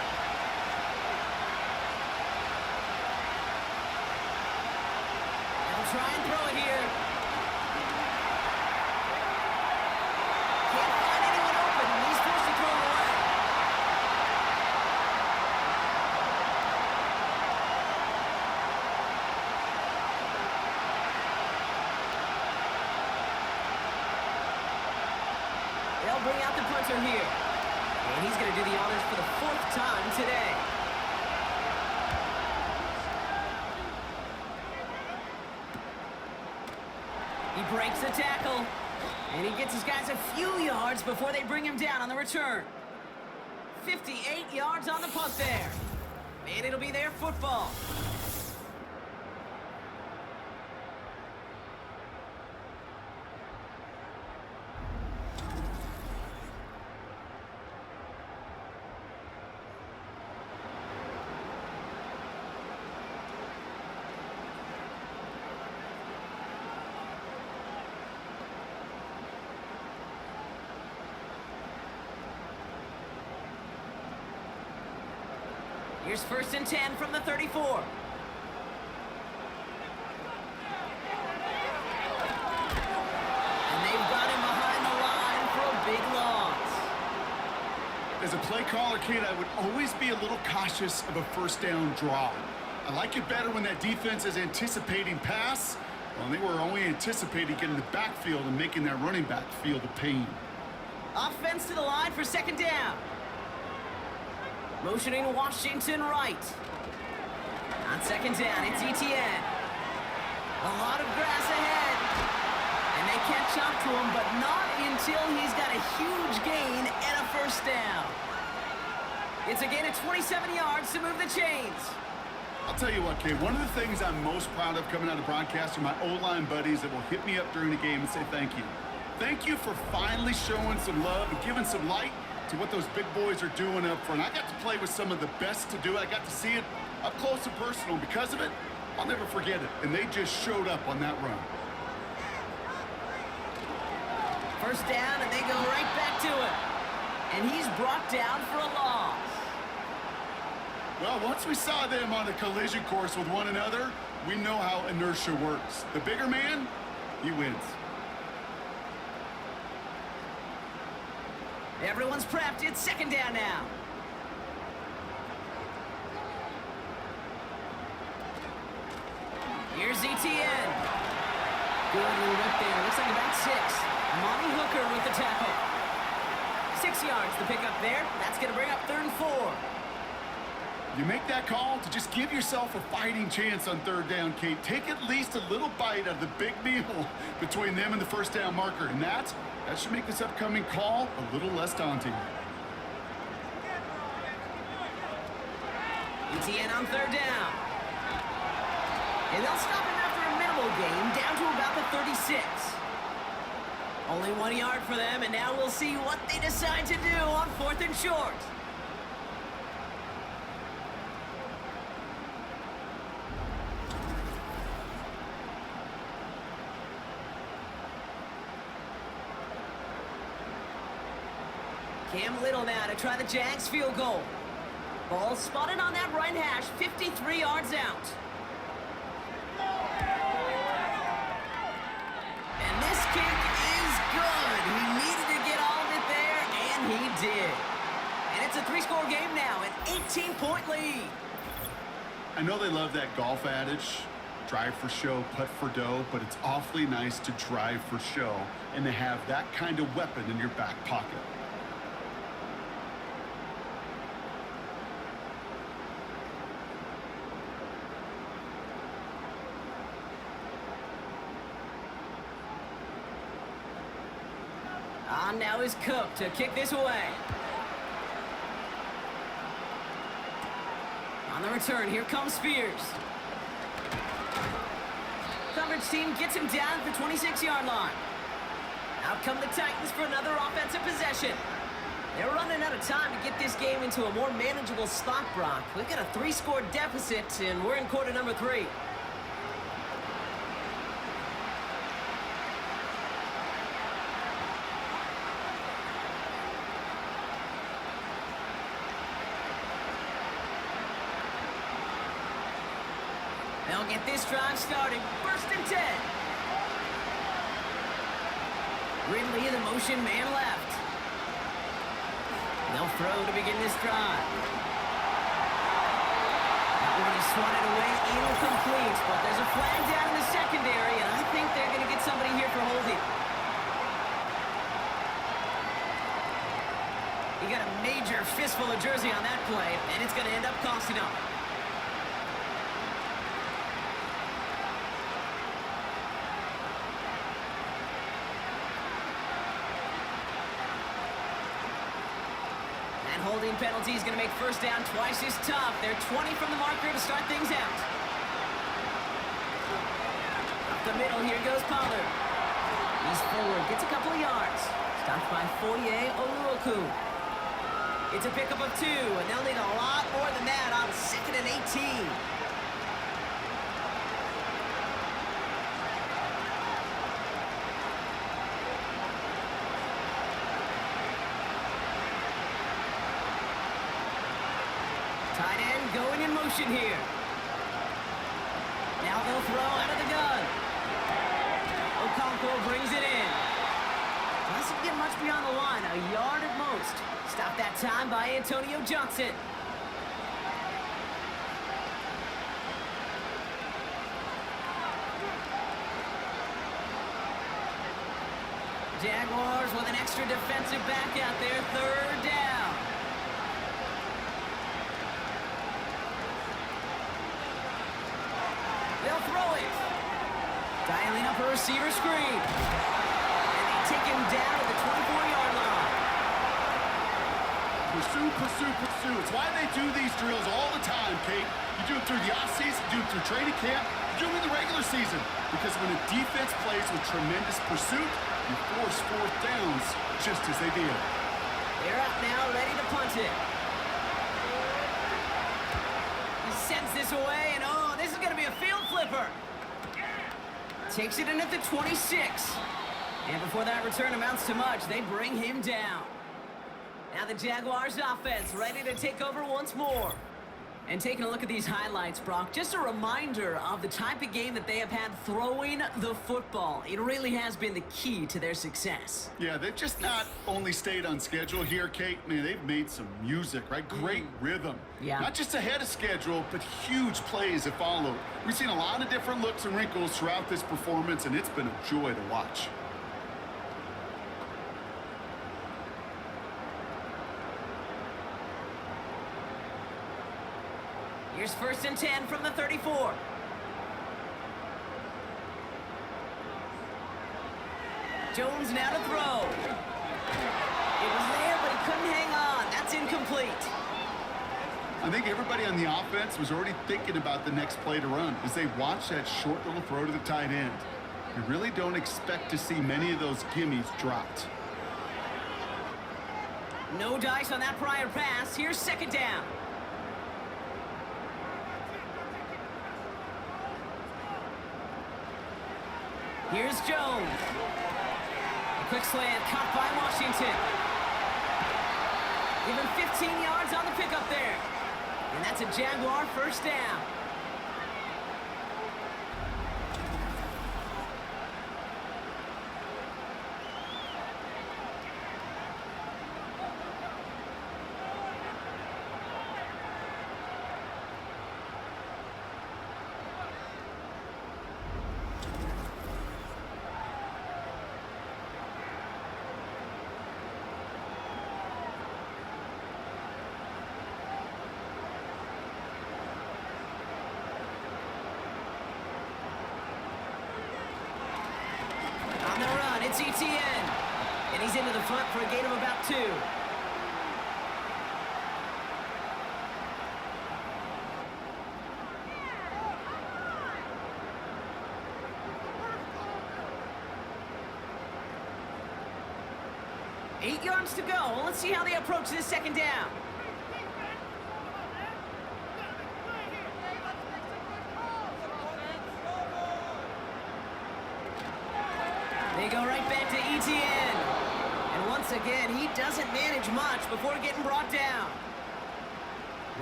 They'll try and throw it here. Can't find anyone open, and he's forced to throw it away. They'll bring out the punter here. And he's going to do the honors for the 4th time today. He breaks the tackle. And he gets his guys a few yards before they bring him down on the return. 58 yards on the punt there. And it'll be their football. Here's 1st and 10 from the 34. And they've got him behind the line for a big loss. As a play caller, Kate, I would always be a little cautious of a first down draw. I like it better when that defense is anticipating pass. Well, they were only anticipating getting the backfield and making that running back feel the pain. Offense to the line for second down. Motioning Washington right. On second down, it's ETN. A lot of grass ahead. And they catch up to him, but not until he's got a huge gain and a first down. It's a gain of 27 yards to move the chains. I'll tell you what, Kate, one of the things I'm most proud of coming out of broadcasting, my O-line buddies that will hit me up during the game and say thank you. Thank you for finally showing some love and giving some light to what those big boys are doing up front. I got to play with some of the best to do it. I got to see it up close and personal. Because of it, I'll never forget it. And they just showed up on that run. First down, and they go right back to it. And he's brought down for a loss. Well, once we saw them on a collision course with one another, we know how inertia works. The bigger man, he wins. Everyone's prepped. It's second down now. Here's ETN. Good little whip there. Looks like about 6. Monty Hooker with the tackle. 6 yards the pickup there. That's going to bring up 3rd and 4. You make that call to just give yourself a fighting chance on third down, Kate. Take at least a little bite of the big meal between them and the first down marker. And that should make this upcoming call a little less daunting. ETN on 3rd down. And they'll stop him after a minimal gain, down to about the 36. Only 1 yard for them, and now we'll see what they decide to do on 4th and short. Cam Little now to try the Jags field goal. Ball spotted on that right hash, 53 yards out. And this kick is good. He needed to get all of it there, and he did. And it's a 3-score game now, an 18-point lead. I know they love that golf adage, drive for show, putt for dough, but it's awfully nice to drive for show and to have that kind of weapon in your back pocket. On now is Cook to kick this away. On the return, here comes Spears. Coverage team gets him down at the 26-yard line. Out come the Titans for another offensive possession. They're running out of time to get this game into a more manageable spot, Brock. We've got a 3-score deficit, and we're in quarter number 3. They'll get this drive started. 1st and 10. Ridley in the motion, man left. They'll throw to begin this drive. That one is swatted away, incomplete, but there's a flag down in the secondary, and I think they're going to get somebody here for holding. He got a major fistful of jersey on that play, and it's going to end up costing him. Holding penalty is going to make first down twice as tough. They're 20 from the marker to start things out. Up the middle, here goes Pollard. He's forward, gets a couple of yards. Stopped by Foye Oluoku. It's a pickup of 2, and they'll need a lot more than that on 2nd and 18. Tight end going in motion here. Now they'll throw out of the gun. Okonkwo brings it in. Does doesn't get much beyond the line, a yard at most. Stop that time by Antonio Johnson. Jaguars with an extra defensive back out there, third down. They'll throw it. Dialing up a receiver screen. And they take him down at the 24-yard line. Pursue, pursue, pursue. It's why they do these drills all the time, Kate. You do it through the offseason, you do it through training camp, you do it in the regular season. Because when a defense plays with tremendous pursuit, you force fourth downs just as they did. They're up now, ready to punt it. He sends this away, and oh, this is going to be a field flipper. Takes it in at the 26. And before that return amounts to much, they bring him down. Now the Jaguars offense ready to take over once more. And taking a look at these highlights, Brock, just a reminder of the type of game that they have had throwing the football. It really has been the key to their success. Yeah, they've just not only stayed on schedule here, Kate. Man, they've made some music, right? Great rhythm. Yeah. Not just ahead of schedule, but huge plays have followed. We've seen a lot of different looks and wrinkles throughout this performance, and it's been a joy to watch. Here's 1st and 10 from the 34. Jones now to throw. It was there, but he couldn't hang on. That's incomplete. I think everybody on the offense was already thinking about the next play to run as they watched that short little throw to the tight end. You really don't expect to see many of those gimmies dropped. No dice on that prior pass. Here's 2nd down. Here's Jones. A quick slant caught by Washington. Give him 15 yards on the pickup there. And that's a Jaguar 1st down. On the run, it's ETN. And he's into the front for a gain of about 2. Eight yards to go. Let's see how they approach this 2nd down. They go right back to ETN. And once again, he doesn't manage much before getting brought down.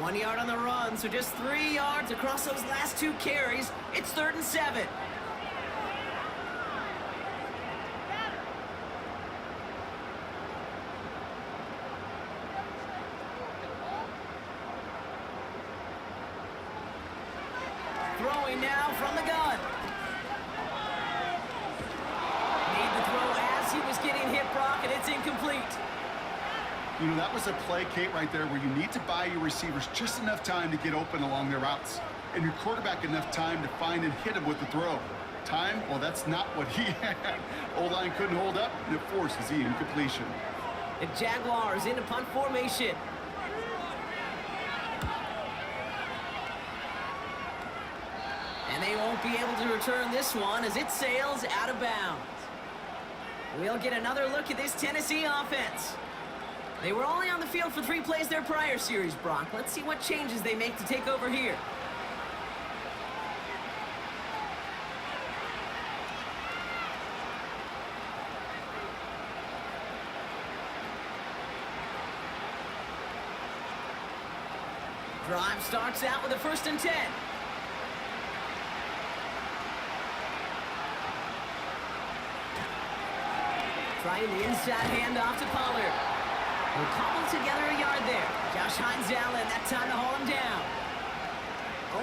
1 yard on the run, so just 3 yards across those last 2 carries. It's 3rd and 7. Throwing now from the gun. Made the throw as he was getting hit, Brock, and it's incomplete. You know, that was a play, Kate, right there where you need to buy your receivers just enough time to get open along their routes. And your quarterback enough time to find and hit him with the throw. Time, well, that's not what he had. O-line couldn't hold up, and it forces the incompletion. The Jaguars into punt formation. And they won't be able to return this one as it sails out of bounds. We'll get another look at this Tennessee offense. They were only on the field for 3 plays their prior series, Brock. Let's see what changes they make to take over here. Drive starts out with a 1st and 10. Trying the inside handoff to Pollard. We'll cobble together a yard there. Josh Hines-Allen, that time to haul him down.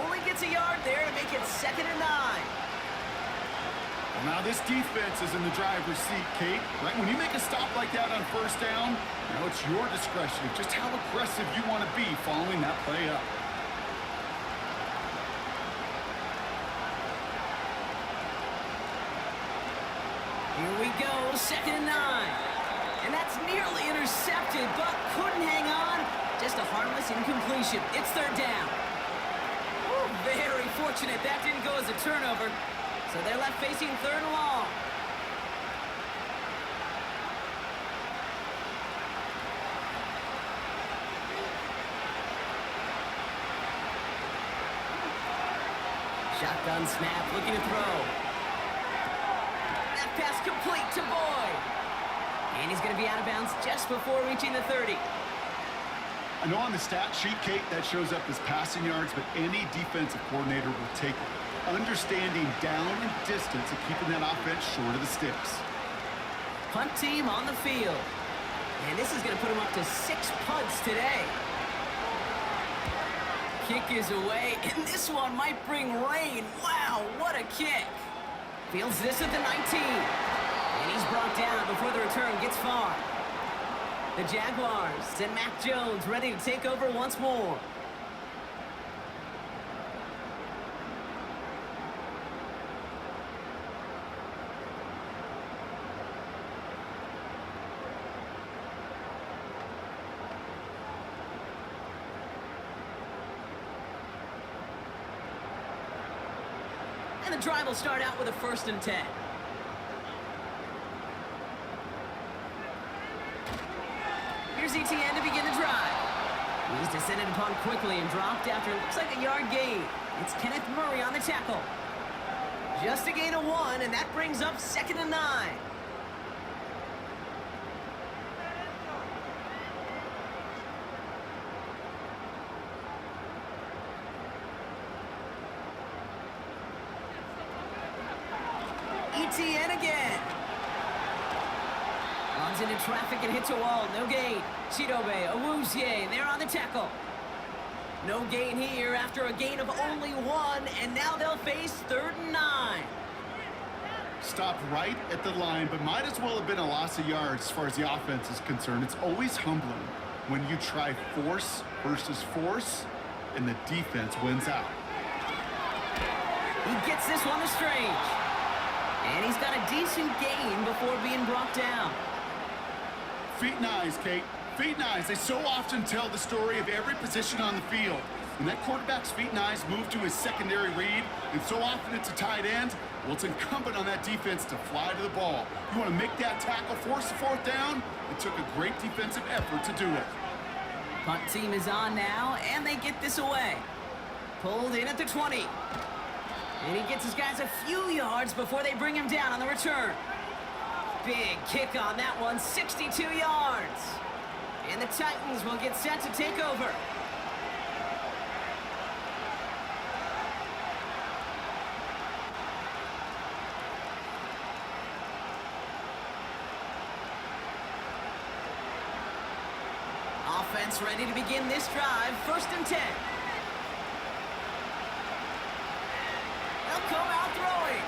Only gets a yard there to make it 2nd and 9. Well, now this defense is in the driver's seat, Kate. Right when you make a stop like that on 1st down, now it's your discretion of just how aggressive you want to be following that play up. Here we go, 2nd and 9. And that's nearly intercepted, but couldn't hang on. Just a harmless incompletion. It's 3rd down. Ooh, very fortunate that didn't go as a turnover. So they're left facing 3rd and long. Shotgun snap, looking to throw. That pass complete to Boyd. And he's going to be out of bounds just before reaching the 30. I know on the stat sheet, Kate, that shows up as passing yards, but any defensive coordinator will take it. Understanding down and distance and keeping that offense short of the sticks. Punt team on the field. And this is going to put him up to 6 punts today. Kick is away, and this one might bring rain. Wow, what a kick. Fields this at the 19. And he's brought down before the return gets far. The Jaguars and Mac Jones ready to take over once more. And the drive will start out with a 1st and 10. Here's ETN to begin the drive. He's descended upon quickly and dropped after it looks like a yard gain. It's Kenneth Murray on the tackle. Just a gain of 1, and that brings up 2nd and 9. ETN again. Runs into traffic and hits a wall. No gain. Chidobe, Awuzie, they're on the tackle. No gain here after a gain of only 1, and now they'll face 3rd and 9. Stopped right at the line, but might as well have been a loss of yards as far as the offense is concerned. It's always humbling when you try force versus force, and the defense wins out. He gets this one to Strange. And he's got a decent gain before being brought down. Feet and eyes, Kate. Feet and eyes. They so often tell the story of every position on the field. When that quarterback's feet and eyes move to his secondary read, and so often it's a tight end, well, it's incumbent on that defense to fly to the ball. You want to make that tackle, force the 4th down? It took a great defensive effort to do it. Punt team is on now, and they get this away. Pulled in at the 20. And he gets his guys a few yards before they bring him down on the return. Big kick on that one, 62 yards. And the Titans will get set to take over. Offense ready to begin this drive, 1st and 10. They'll come out throwing.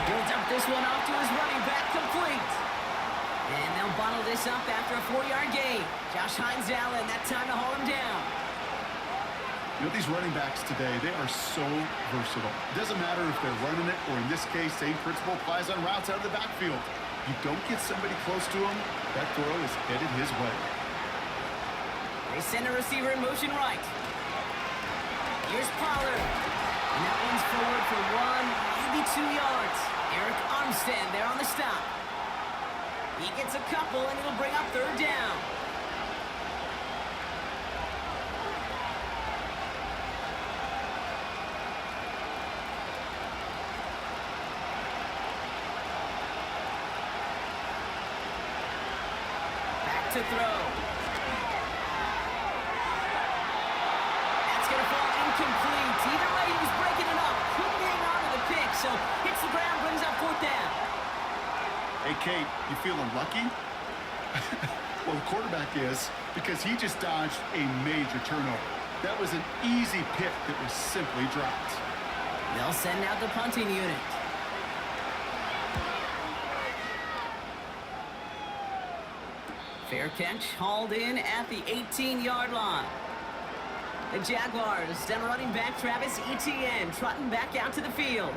He'll dump this one off to his running back, complete. And they'll bottle this up after a 4-yard gain. Josh Hines-Allen, that time to haul him down. You know, these running backs today, they are so versatile. It doesn't matter if they're running it, or in this case, same principle applies on routes out of the backfield. You don't get somebody close to him, that throw is headed his way. They send a receiver in motion right. Here's Pollard. And that one's forward for 1, maybe 2 yards. Eric Armstead there on the stop. He gets a couple, and it'll bring up 3rd down. Back to throw. That's going to fall incomplete. Either way, he was breaking it up. Couldn't hang on to the pick, so hits the ground, brings up 4th down. Hey, Kate, you feeling lucky? Well, the quarterback is, because he just dodged a major turnover. That was an easy pick that was simply dropped. They'll send out the punting unit. Fair catch, hauled in at the 18-yard line. The Jaguars send running back Travis Etienne trotting back out to the field.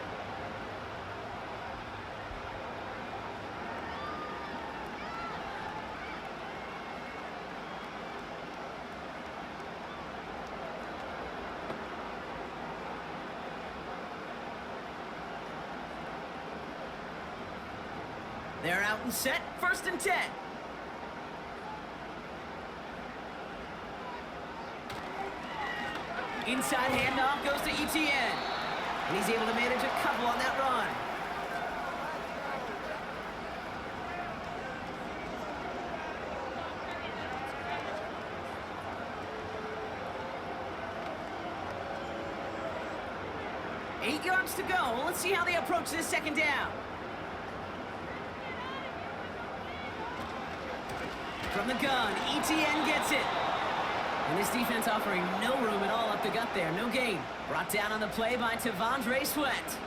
They're out and set, 1st and 10. Inside handoff goes to Etienne. And he's able to manage a couple on that run. Eight yards to go. Let's see how they approach this 2nd down. From the gun, Etienne gets it. And this defense offering no room at all up the gut there. No gain. Brought down on the play by T'Vondre Sweat.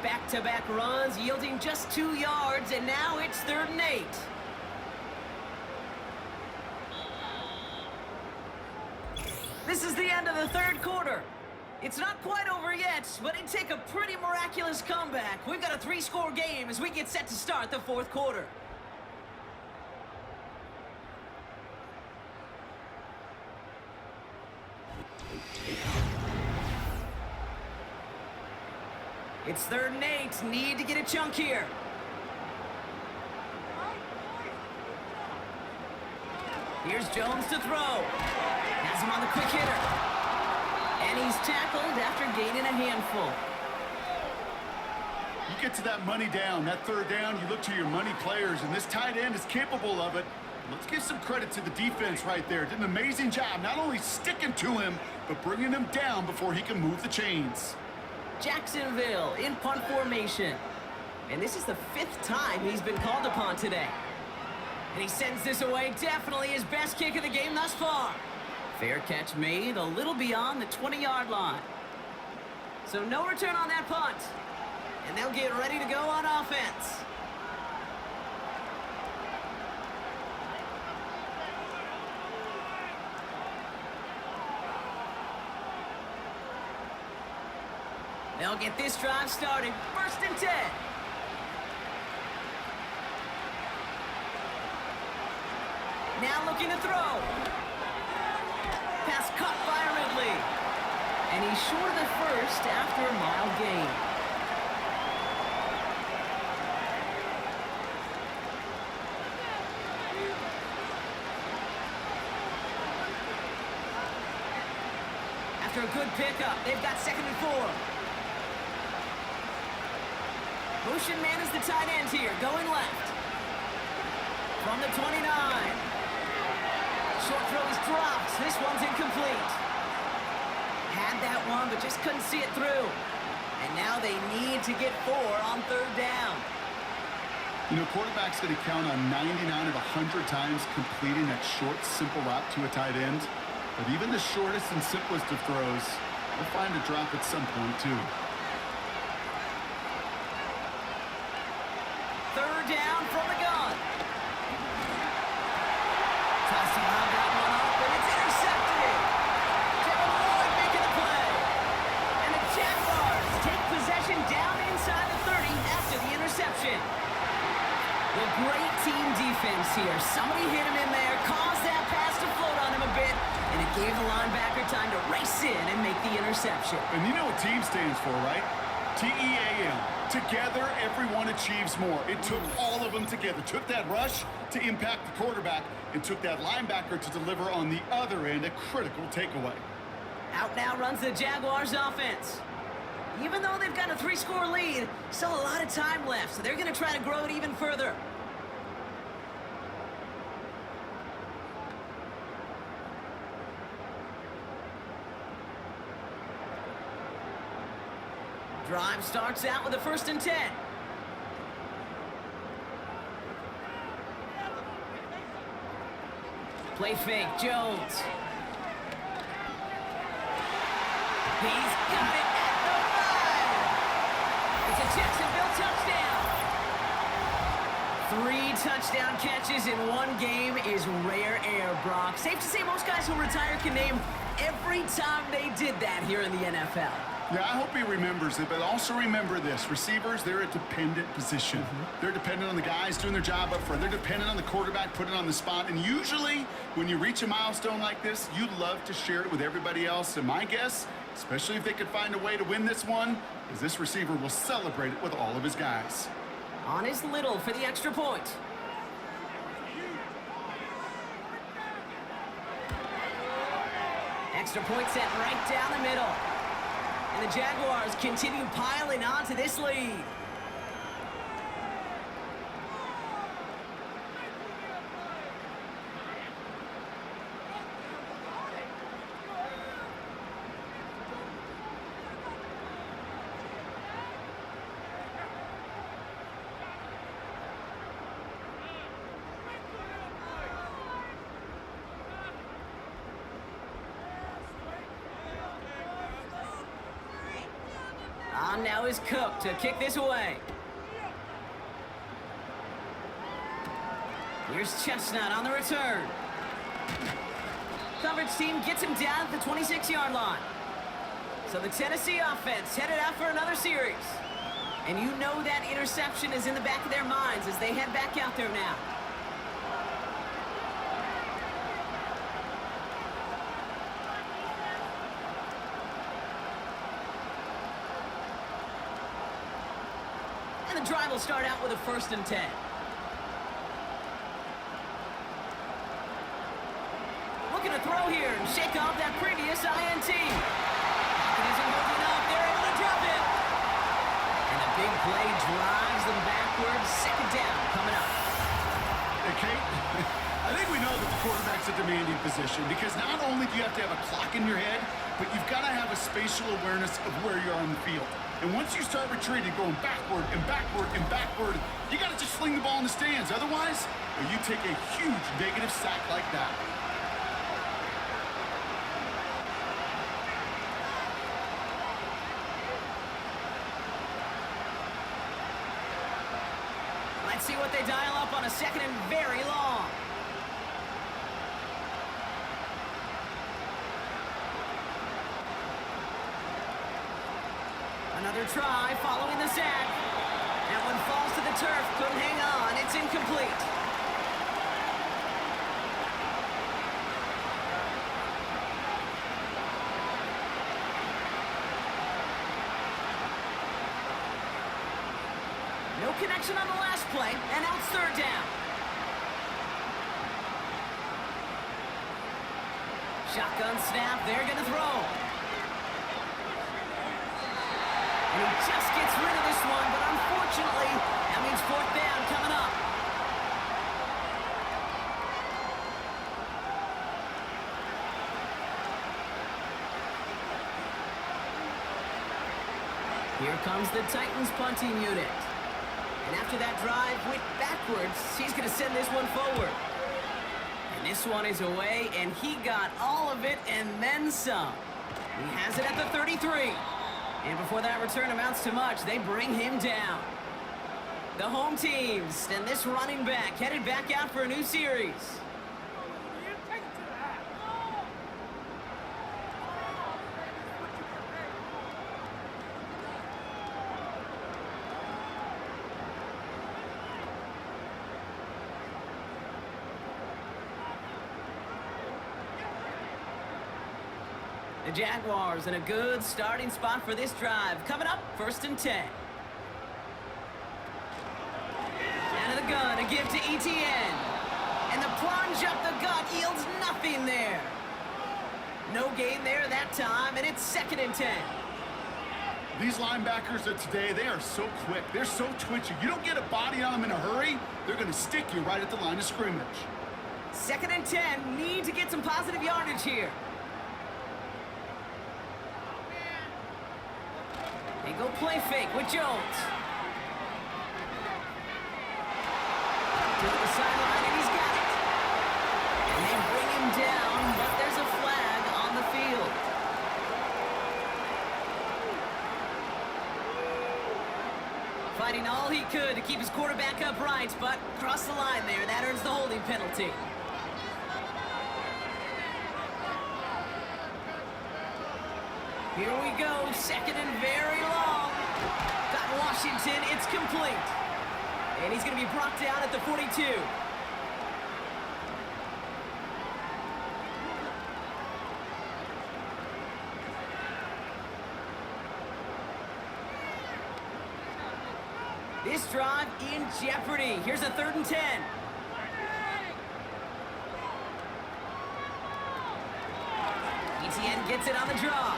Back-to-back runs yielding just 2 yards, and now it's 3rd and 8. This is the end of the 3rd quarter. It's not quite over yet, but it'd take a pretty miraculous comeback. We've got a 3-score game as we get set to start the 4th quarter. It's 3rd and 8. Need to get a chunk here. Here's Jones to throw. Has him on the quick hitter. And he's tackled after gaining a handful. You get to that money down, that 3rd down, you look to your money players, and this tight end is capable of it. Let's give some credit to the defense right there. Did an amazing job, not only sticking to him, but bringing him down before he can move the chains. Jacksonville in punt formation. And this is the 5th time he's been called upon today. And he sends this away, definitely his best kick of the game thus far. Fair catch made a little beyond the 20-yard line. So no return on that punt. And they'll get ready to go on offense. They'll get this drive started. 1st and 10. Now looking to throw. Pass caught by Ridley. And he's short of the 1st after a mild gain. After a good pickup, they've got 2nd and 4. Motion man is the tight end here, going left. From the 29. Short throw is dropped. This one's incomplete. Had that one, but just couldn't see it through. And now they need to get 4 on 3rd down. You know, quarterback's going to count on 99 of 100 times completing that short, simple route to a tight end. But even the shortest and simplest of throws will find a drop at some point, too. 3rd down from the gun. Tossed around that one up, and it's intercepted. Devin Lloyd making the play. And the Jaguars take possession down inside the 30 after the interception. The great team defense here. Somebody hit him in there, caused that pass to float on him a bit, and it gave the linebacker time to race in and make the interception. And you know what team stands for, right? T-E-A-M. Together, everyone achieves more. It took all of them together. Took that rush to impact the quarterback and took that linebacker to deliver on the other end, a critical takeaway. Out now runs the Jaguars offense. Even though they've got a 3-score lead, still a lot of time left, so they're going to try to grow it even further. Drive starts out with a 1st and 10. Play fake, Jones. He's got it at the 5. It's a Jacksonville touchdown. 3 touchdown catches in one game is rare air, Brock. Safe to say most guys who retire can name every time they did that here in the NFL. Yeah, I hope he remembers it, but also remember this. Receivers, they're a dependent position. They're dependent on the guys doing their job up front. They're dependent on the quarterback putting it on the spot. And usually, when you reach a milestone like this, you love to share it with everybody else. And my guess, especially if they could find a way to win this one, is this receiver will celebrate it with all of his guys. On his little for the extra point. Extra point set right down the middle. And the Jaguars continue piling on to this lead. On now is Cook to kick this away. Here's Chestnut on the return. Coverage team gets him down at the 26-yard line. So the Tennessee offense headed out for another series. And you know that interception is in the back of their minds as they head back out there now. And the drive will start out with a 1st and 10. Looking to throw here and shake off that previous INT. It isn't holding up. They're able to drop it. And the big play drives them backwards. 2nd down coming up. Hey, Kate, I think we know that the quarterback's a demanding position because not only do you have to have a clock in your head, but you've got to have a spatial awareness of where you are on the field. And once you start retreating, going backward and backward and backward, you got to just fling the ball in the stands. Otherwise, you take a huge negative sack like that. Let's see what they dial up on a 2nd and very long. Another try following the sack. That one falls to the turf. Couldn't hang on. It's incomplete. No connection on the last play, and now it's 3rd down. Shotgun snap. They're going to throw. And he just gets rid of this one, but unfortunately, that means 4th down coming up. Here comes the Titans punting unit. And after that drive went backwards, he's going to send this one forward. And this one is away, and he got all of it and then some. He has it at the 33. And before that return amounts to much, they bring him down. The home teams and this running back headed back out for a new series. The Jaguars in a good starting spot for this drive. Coming up, 1st and 10. Out of the gun, a give to ETN. And the plunge up the gut yields nothing there. No gain there that time, and it's 2nd and 10. These linebackers of today, they are so quick. They're so twitchy. You don't get a body on them in a hurry, they're going to stick you right at the line of scrimmage. 2nd and 10. Need to get some positive yardage here. They go play fake with Jones. To the sideline, and he's got it. And they bring him down, but there's a flag on the field. Fighting all he could to keep his quarterback upright, but crossed the line there. That earns the holding penalty. Here we go, second and very long. Got Washington, it's complete. And he's going to be brought down at the 42. This drive in jeopardy. Here's a 3rd and 10. ETN gets it on the draw.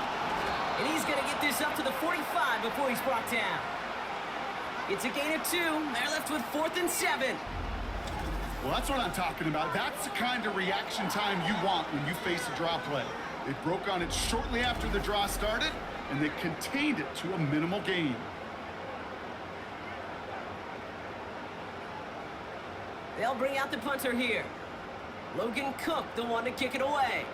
And he's going to get this up to the 45 before he's brought down. It's a gain of 2. They're left with 4th and 7. Well, that's what I'm talking about. That's the kind of reaction time you want when you face a draw play. They broke on it shortly after the draw started, and they contained it to a minimal gain. They'll bring out the punter here. Logan Cook, the one to kick it away.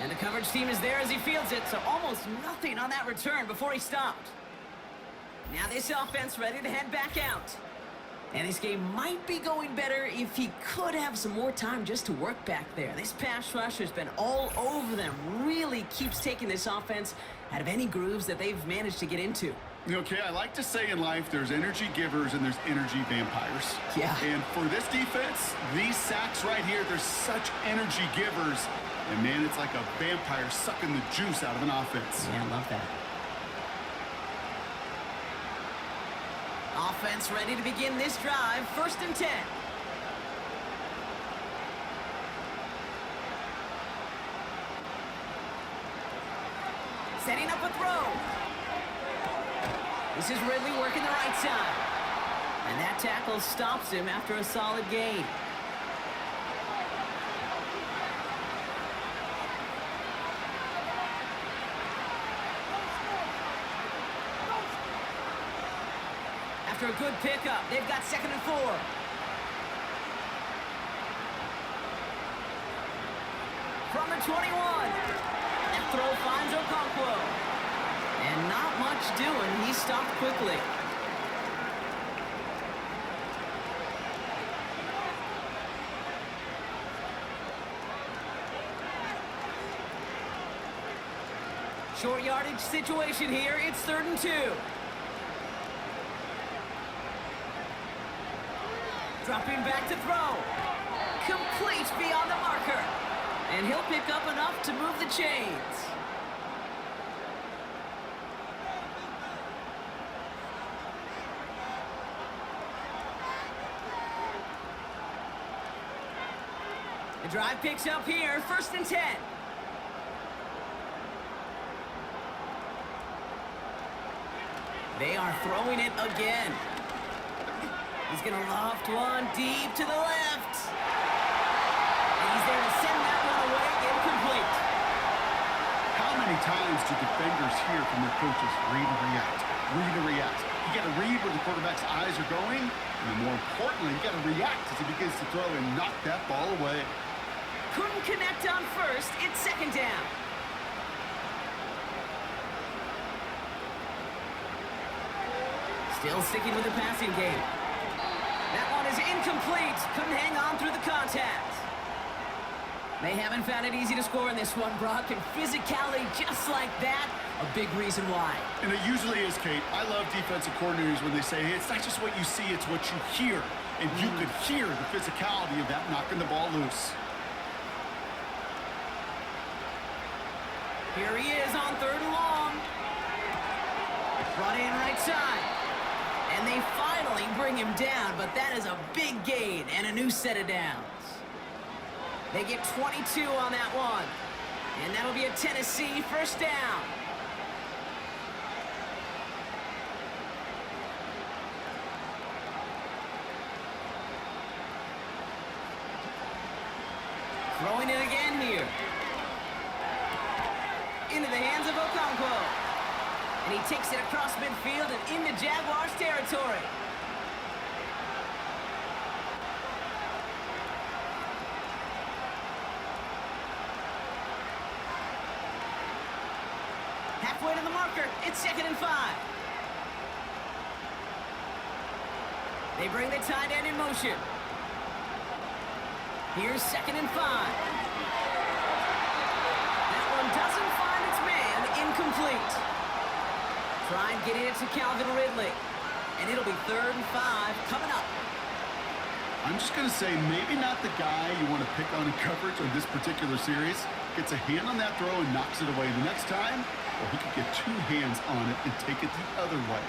And the coverage team is there as he fields it, so almost nothing on that return before he stopped. Now this offense ready to head back out. And this game might be going better if he could have some more time just to work back there. This pass rush has been all over them. Really keeps taking this offense out of any grooves that they've managed to get into. Okay, I like to say in life there's energy givers and there's energy vampires. Yeah. And for this defense, these sacks right here, they're such energy givers. And man, it's like a vampire sucking the juice out of an offense. Yeah, I love that. Offense ready to begin this drive. 1st and 10. Setting up a throw. This is Ridley working the right side. And that tackle stops him after a solid gain. After a good pickup, they've got 2nd and 4. From the 21. That throw finds Okonkwo. And not much doing. He stopped quickly. Short yardage situation here. It's 3rd and 2. Dropping back to throw. Complete beyond the marker. And he'll pick up enough to move the chains. The drive picks up here. 1st and 10. They are throwing it again. He's going to loft one deep to the left. And he's there to send that one away, incomplete. How many times do defenders hear from their coaches, read and react, read and react? You got to read where the quarterback's eyes are going, and then more importantly, you got to react as he begins to throw and knock that ball away. Couldn't connect on 1st. It's 2nd down. Still sticking with the passing game. That one is incomplete. Couldn't hang on through the contact. They haven't found it easy to score in this one, Brock, and physicality just like that, a big reason why. And it usually is, Kate. I love defensive coordinators when they say, hey, it's not just what you see, it's what you hear. And you could hear the physicality of that knocking the ball loose. Here he is on 3rd and long. Brought in right side. And they finally bring him down, but that is a big gain and a new set of downs. They get 22 on that one. And that'll be a Tennessee 1st down. Throwing it again here. Into the hands of Okonkwo. And he takes it across midfield and into Jaguars territory. Halfway to the marker. It's 2nd and 5. They bring the tight end in motion. Here's 2nd and 5. That one doesn't find its man. Incomplete. Try and get it to Calvin Ridley. And it'll be 3rd and 5 coming up. I'm just going to say maybe not the guy you want to pick on in coverage on this particular series. Gets a hand on that throw and knocks it away. The next time, well, he could get 2 hands on it and take it the other way.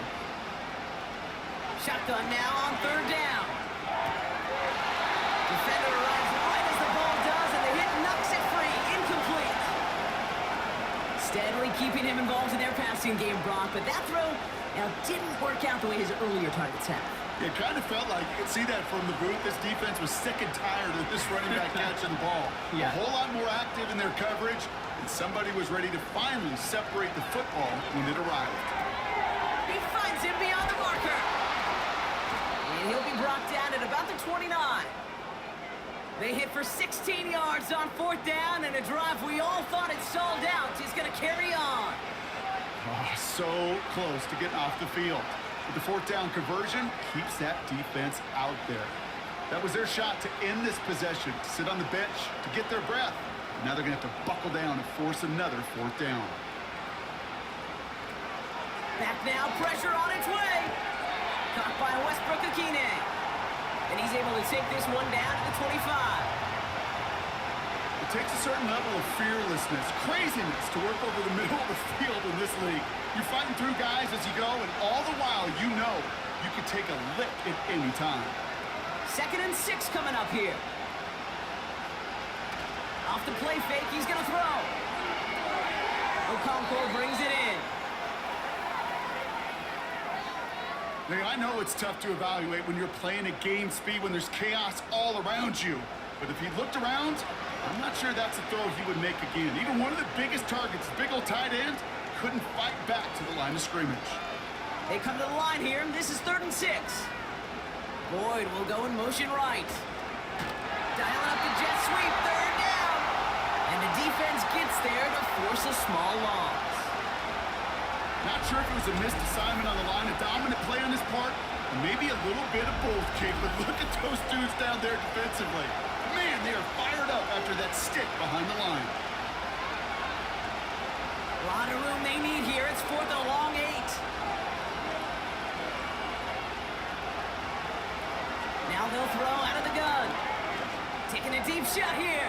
Shotgun now on 3rd down. Defender arrives right as the ball does, and the hit knocks it free. Incomplete. Steadily keeping him involved in their passing game, Brock, but that throw didn't work out the way his earlier targets have. It kind of felt like, you could see that from the booth, this defense was sick and tired of this running back catching the ball. Yeah. A whole lot more active in their coverage, and somebody was ready to finally separate the football when it arrived. He finds him beyond the marker. And he'll be brought down at about the 29. They hit for 16 yards on 4th down, and a drive we all thought had stalled out is going to carry on. Oh, so close to getting off the field. But the 4th down conversion keeps that defense out there. That was their shot to end this possession, to sit on the bench, to get their breath. Now they're going to have to buckle down and force another 4th down. Back now, pressure on its way. Caught by Westbrook-Akine. And he's able to take this one down to the 25. It takes a certain level of fearlessness, craziness to work over the middle of the field in this league. You're fighting through guys as you go, and all the while you know you can take a lick at any time. 2nd and 6 coming up here. Off the play fake, he's going to throw. Okonkwo brings it in. Now, I know it's tough to evaluate when you're playing at game speed, when there's chaos all around you. But if he looked around, I'm not sure that's a throw he would make again. Even one of the biggest targets, big old tight end, couldn't fight back to the line of scrimmage. They come to the line here. This is 3rd and 6. Boyd will go in motion right. Dialing up the jet sweep, 3rd down. And the defense gets there to force a small loss. Not sure if it was a missed assignment on the line, a dominant play on his part, or maybe a little bit of both, Kate. But look at those dudes down there defensively. Man, they are fired up after that stick behind the line. A lot of room they need here. It's 4th and a long 8. Now they'll throw out of the gun. Taking a deep shot here.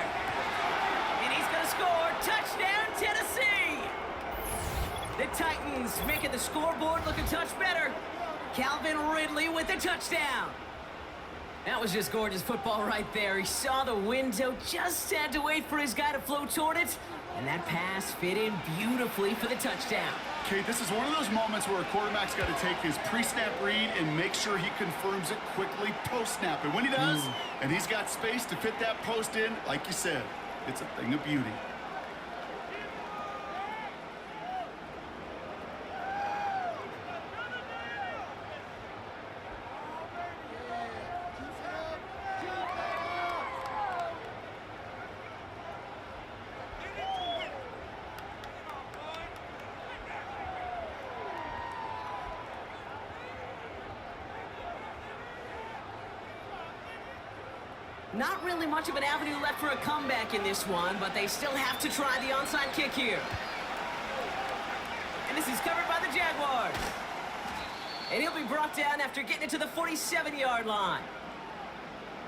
And he's going to score. Touchdown, Tennessee! The Titans making the scoreboard look a touch better. Calvin Ridley with the touchdown. That was just gorgeous football right there. He saw the window, just had to wait for his guy to flow toward it, and that pass fit in beautifully for the touchdown. Kate, this is one of those moments where a quarterback's got to take his pre-snap read and make sure he confirms it quickly post-snap. And when he does, and he's got space to fit that post in, like you said, it's a thing of beauty. Not really much of an avenue left for a comeback in this one, but they still have to try the onside kick here. And this is covered by the Jaguars. And he'll be brought down after getting it to the 47-yard line.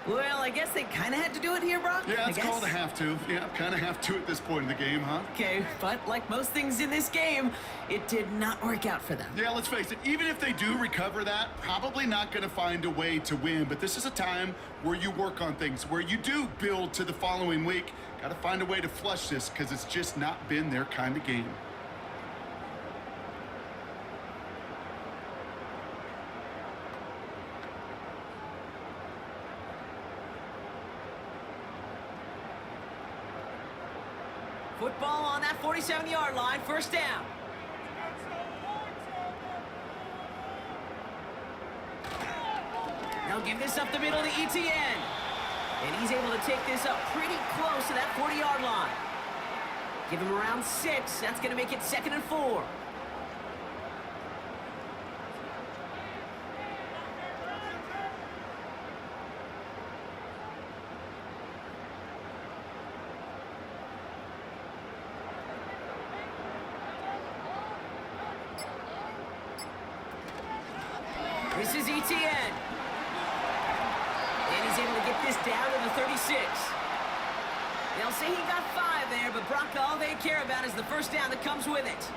Well, I guess they kind of had to do it here, Brock. Yeah, it's called a have to. Yeah, kind of have to at this point in the game, huh? Okay, but like most things in this game, it did not work out for them. Yeah, let's face it, even if they do recover that, probably not going to find a way to win. But this is a time where you work on things, where you do build to the following week. Got to find a way to flush this because it's just not been their kind of game. Football on that 47-yard line, 1st down. They'll give this up the middle to ETN. And he's able to take this up pretty close to that 40-yard line. Give him around 6. That's going to make it 2nd and 4. This is ETN. And he's able to get this down to the 36. They'll say he got 5 there, but Brock, all they care about is the first down that comes with it.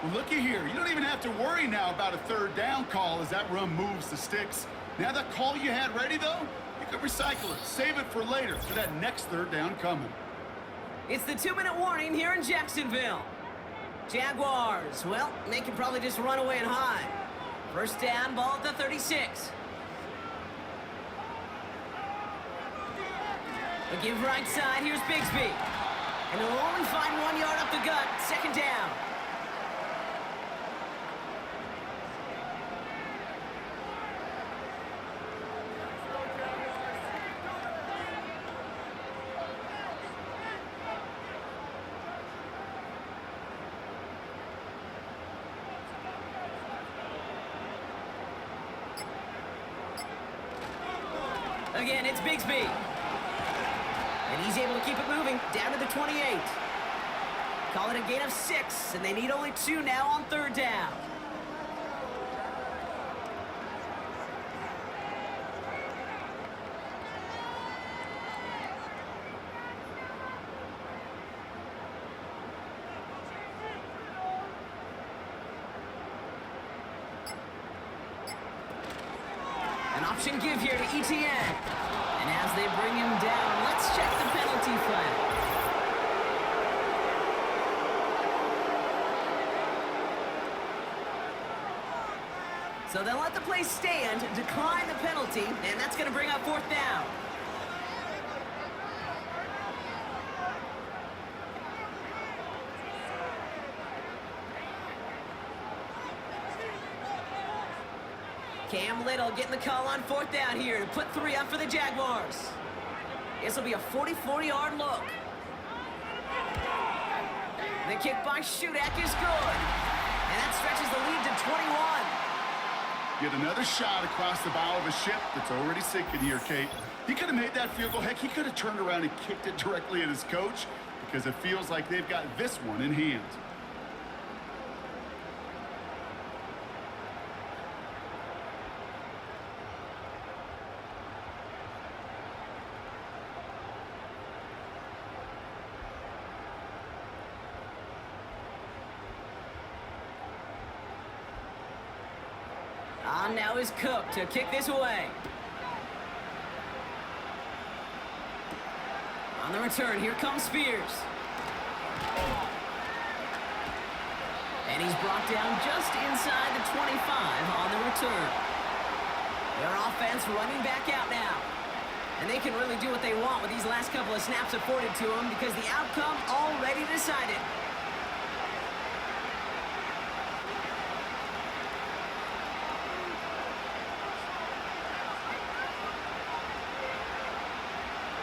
Well, looky here. You don't even have to worry now about a 3rd down call as that run moves the sticks. Now that call you had ready, though, you can recycle it. Save it for later for that next 3rd down coming. It's the 2-minute warning here in Jacksonville. Jaguars, well, they can probably just run away and hide. First down, ball at the 36. They'll give right side, here's Bigsby. And they'll only find 1 yard up the gut, 2nd down. Again, it's Bigsby. And he's able to keep it moving down to the 28. Call it a gain of 6, and they need only 2 now on 3rd down. An option give here to ETN. And as they bring him down, let's check the penalty flag. So they'll let the play stand, decline the penalty, and that's going to bring up 4th down. Cam Little getting the call on 4th down here to put 3 up for the Jaguars. This will be a 44-yard look. The kick by Shudak is good. And that stretches the lead to 21. Get another shot across the bow of a ship that's already sinking here, Kate. He could have made that field goal. Heck, he could have turned around and kicked it directly at his coach because it feels like they've got this one in hand. On now is Cook to kick this away. On the return, here comes Spears. And he's brought down just inside the 25 on the return. Their offense running back out now. And they can really do what they want with these last couple of snaps afforded to them because the outcome already decided.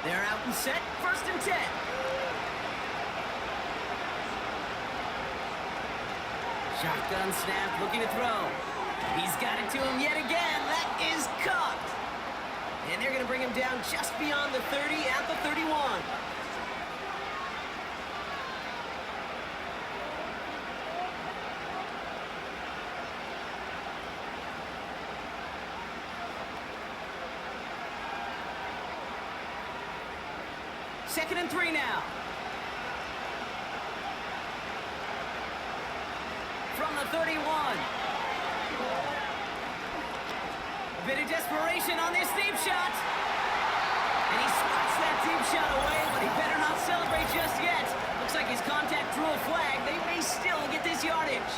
They're out and set, 1st and 10. Shotgun snap, looking to throw. He's got it to him yet again. That is caught. And they're going to bring him down just beyond the 30 at the 31. Second and 3 now. From the 31. A bit of desperation on this deep shot. And he swats that deep shot away, but he better not celebrate just yet. Looks like his contact drew a flag. They may still get this yardage.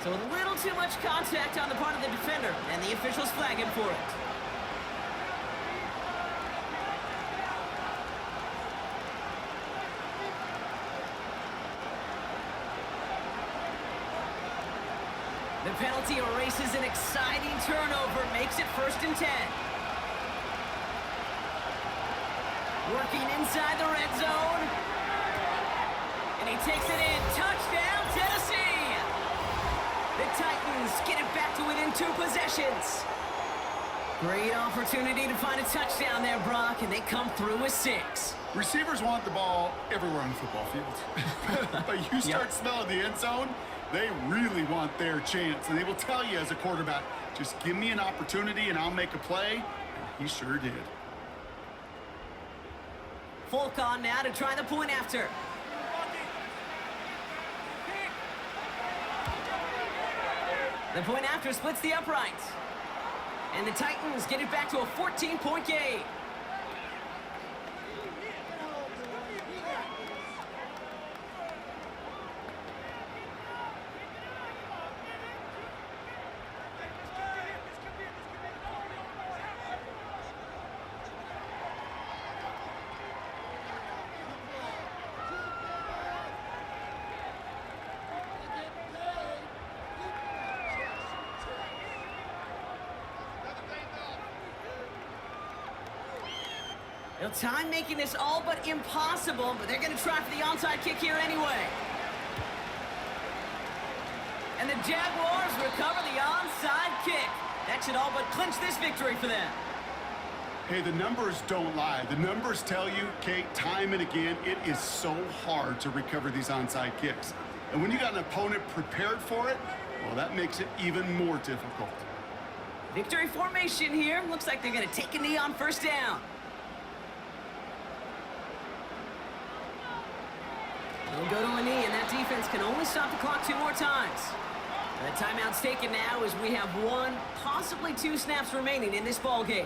So a little too much contact on the part of the defender, and the officials flag him for it. The penalty erases an exciting turnover, makes it 1st and 10. Working inside the red zone. And he takes it in. Touchdown, Tennessee! The Titans get it back to within 2 possessions. Great opportunity to find a touchdown there, Brock, and they come through with 6. Receivers want the ball everywhere on the football field. But you start smelling the end zone, they really want their chance. And they will tell you as a quarterback, just give me an opportunity and I'll make a play. And he sure did. Folk on now to try the point after. The point after splits the uprights. And the Titans get it back to a 14-point game. They'll time making this all but impossible, but they're going to try for the onside kick here anyway. And the Jaguars recover the onside kick. That should all but clinch this victory for them. Hey, the numbers don't lie. The numbers tell you, Kate, time and again, it is so hard to recover these onside kicks. And when you got an opponent prepared for it, well, that makes it even more difficult. Victory formation here. Looks like they're going to take a knee on 1st down. They'll go to a knee, and that defense can only stop the clock 2 more times. The timeout's taken now as we have 1, possibly 2 snaps remaining in this ball game.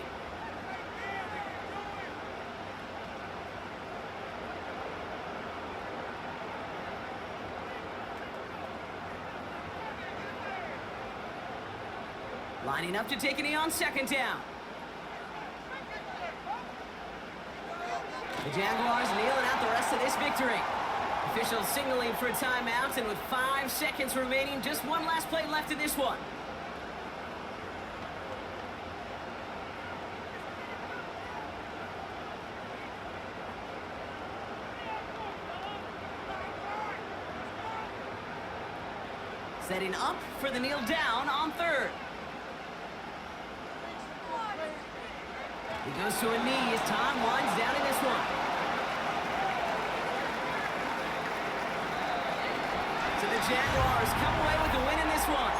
Lining up to take a knee on 2nd down. The Jaguars kneeling out the rest of this victory. Officials signaling for a timeout, and with 5 seconds remaining, just 1 last play left in this one. Setting up for the kneel down on 3rd. He goes to a knee as time winds down in this one. So the Jaguars come away with the win in this one.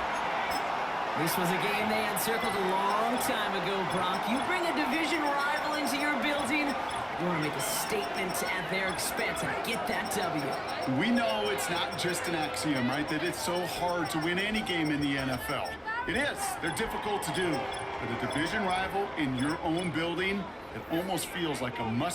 This was a game they had circled a long time ago, Brock. You bring a division rival into your building, you want to make a statement at their expense and get that W. We know it's not just an axiom, right, that it's so hard to win any game in the NFL. It is. They're difficult to do. But a division rival in your own building, it almost feels like a must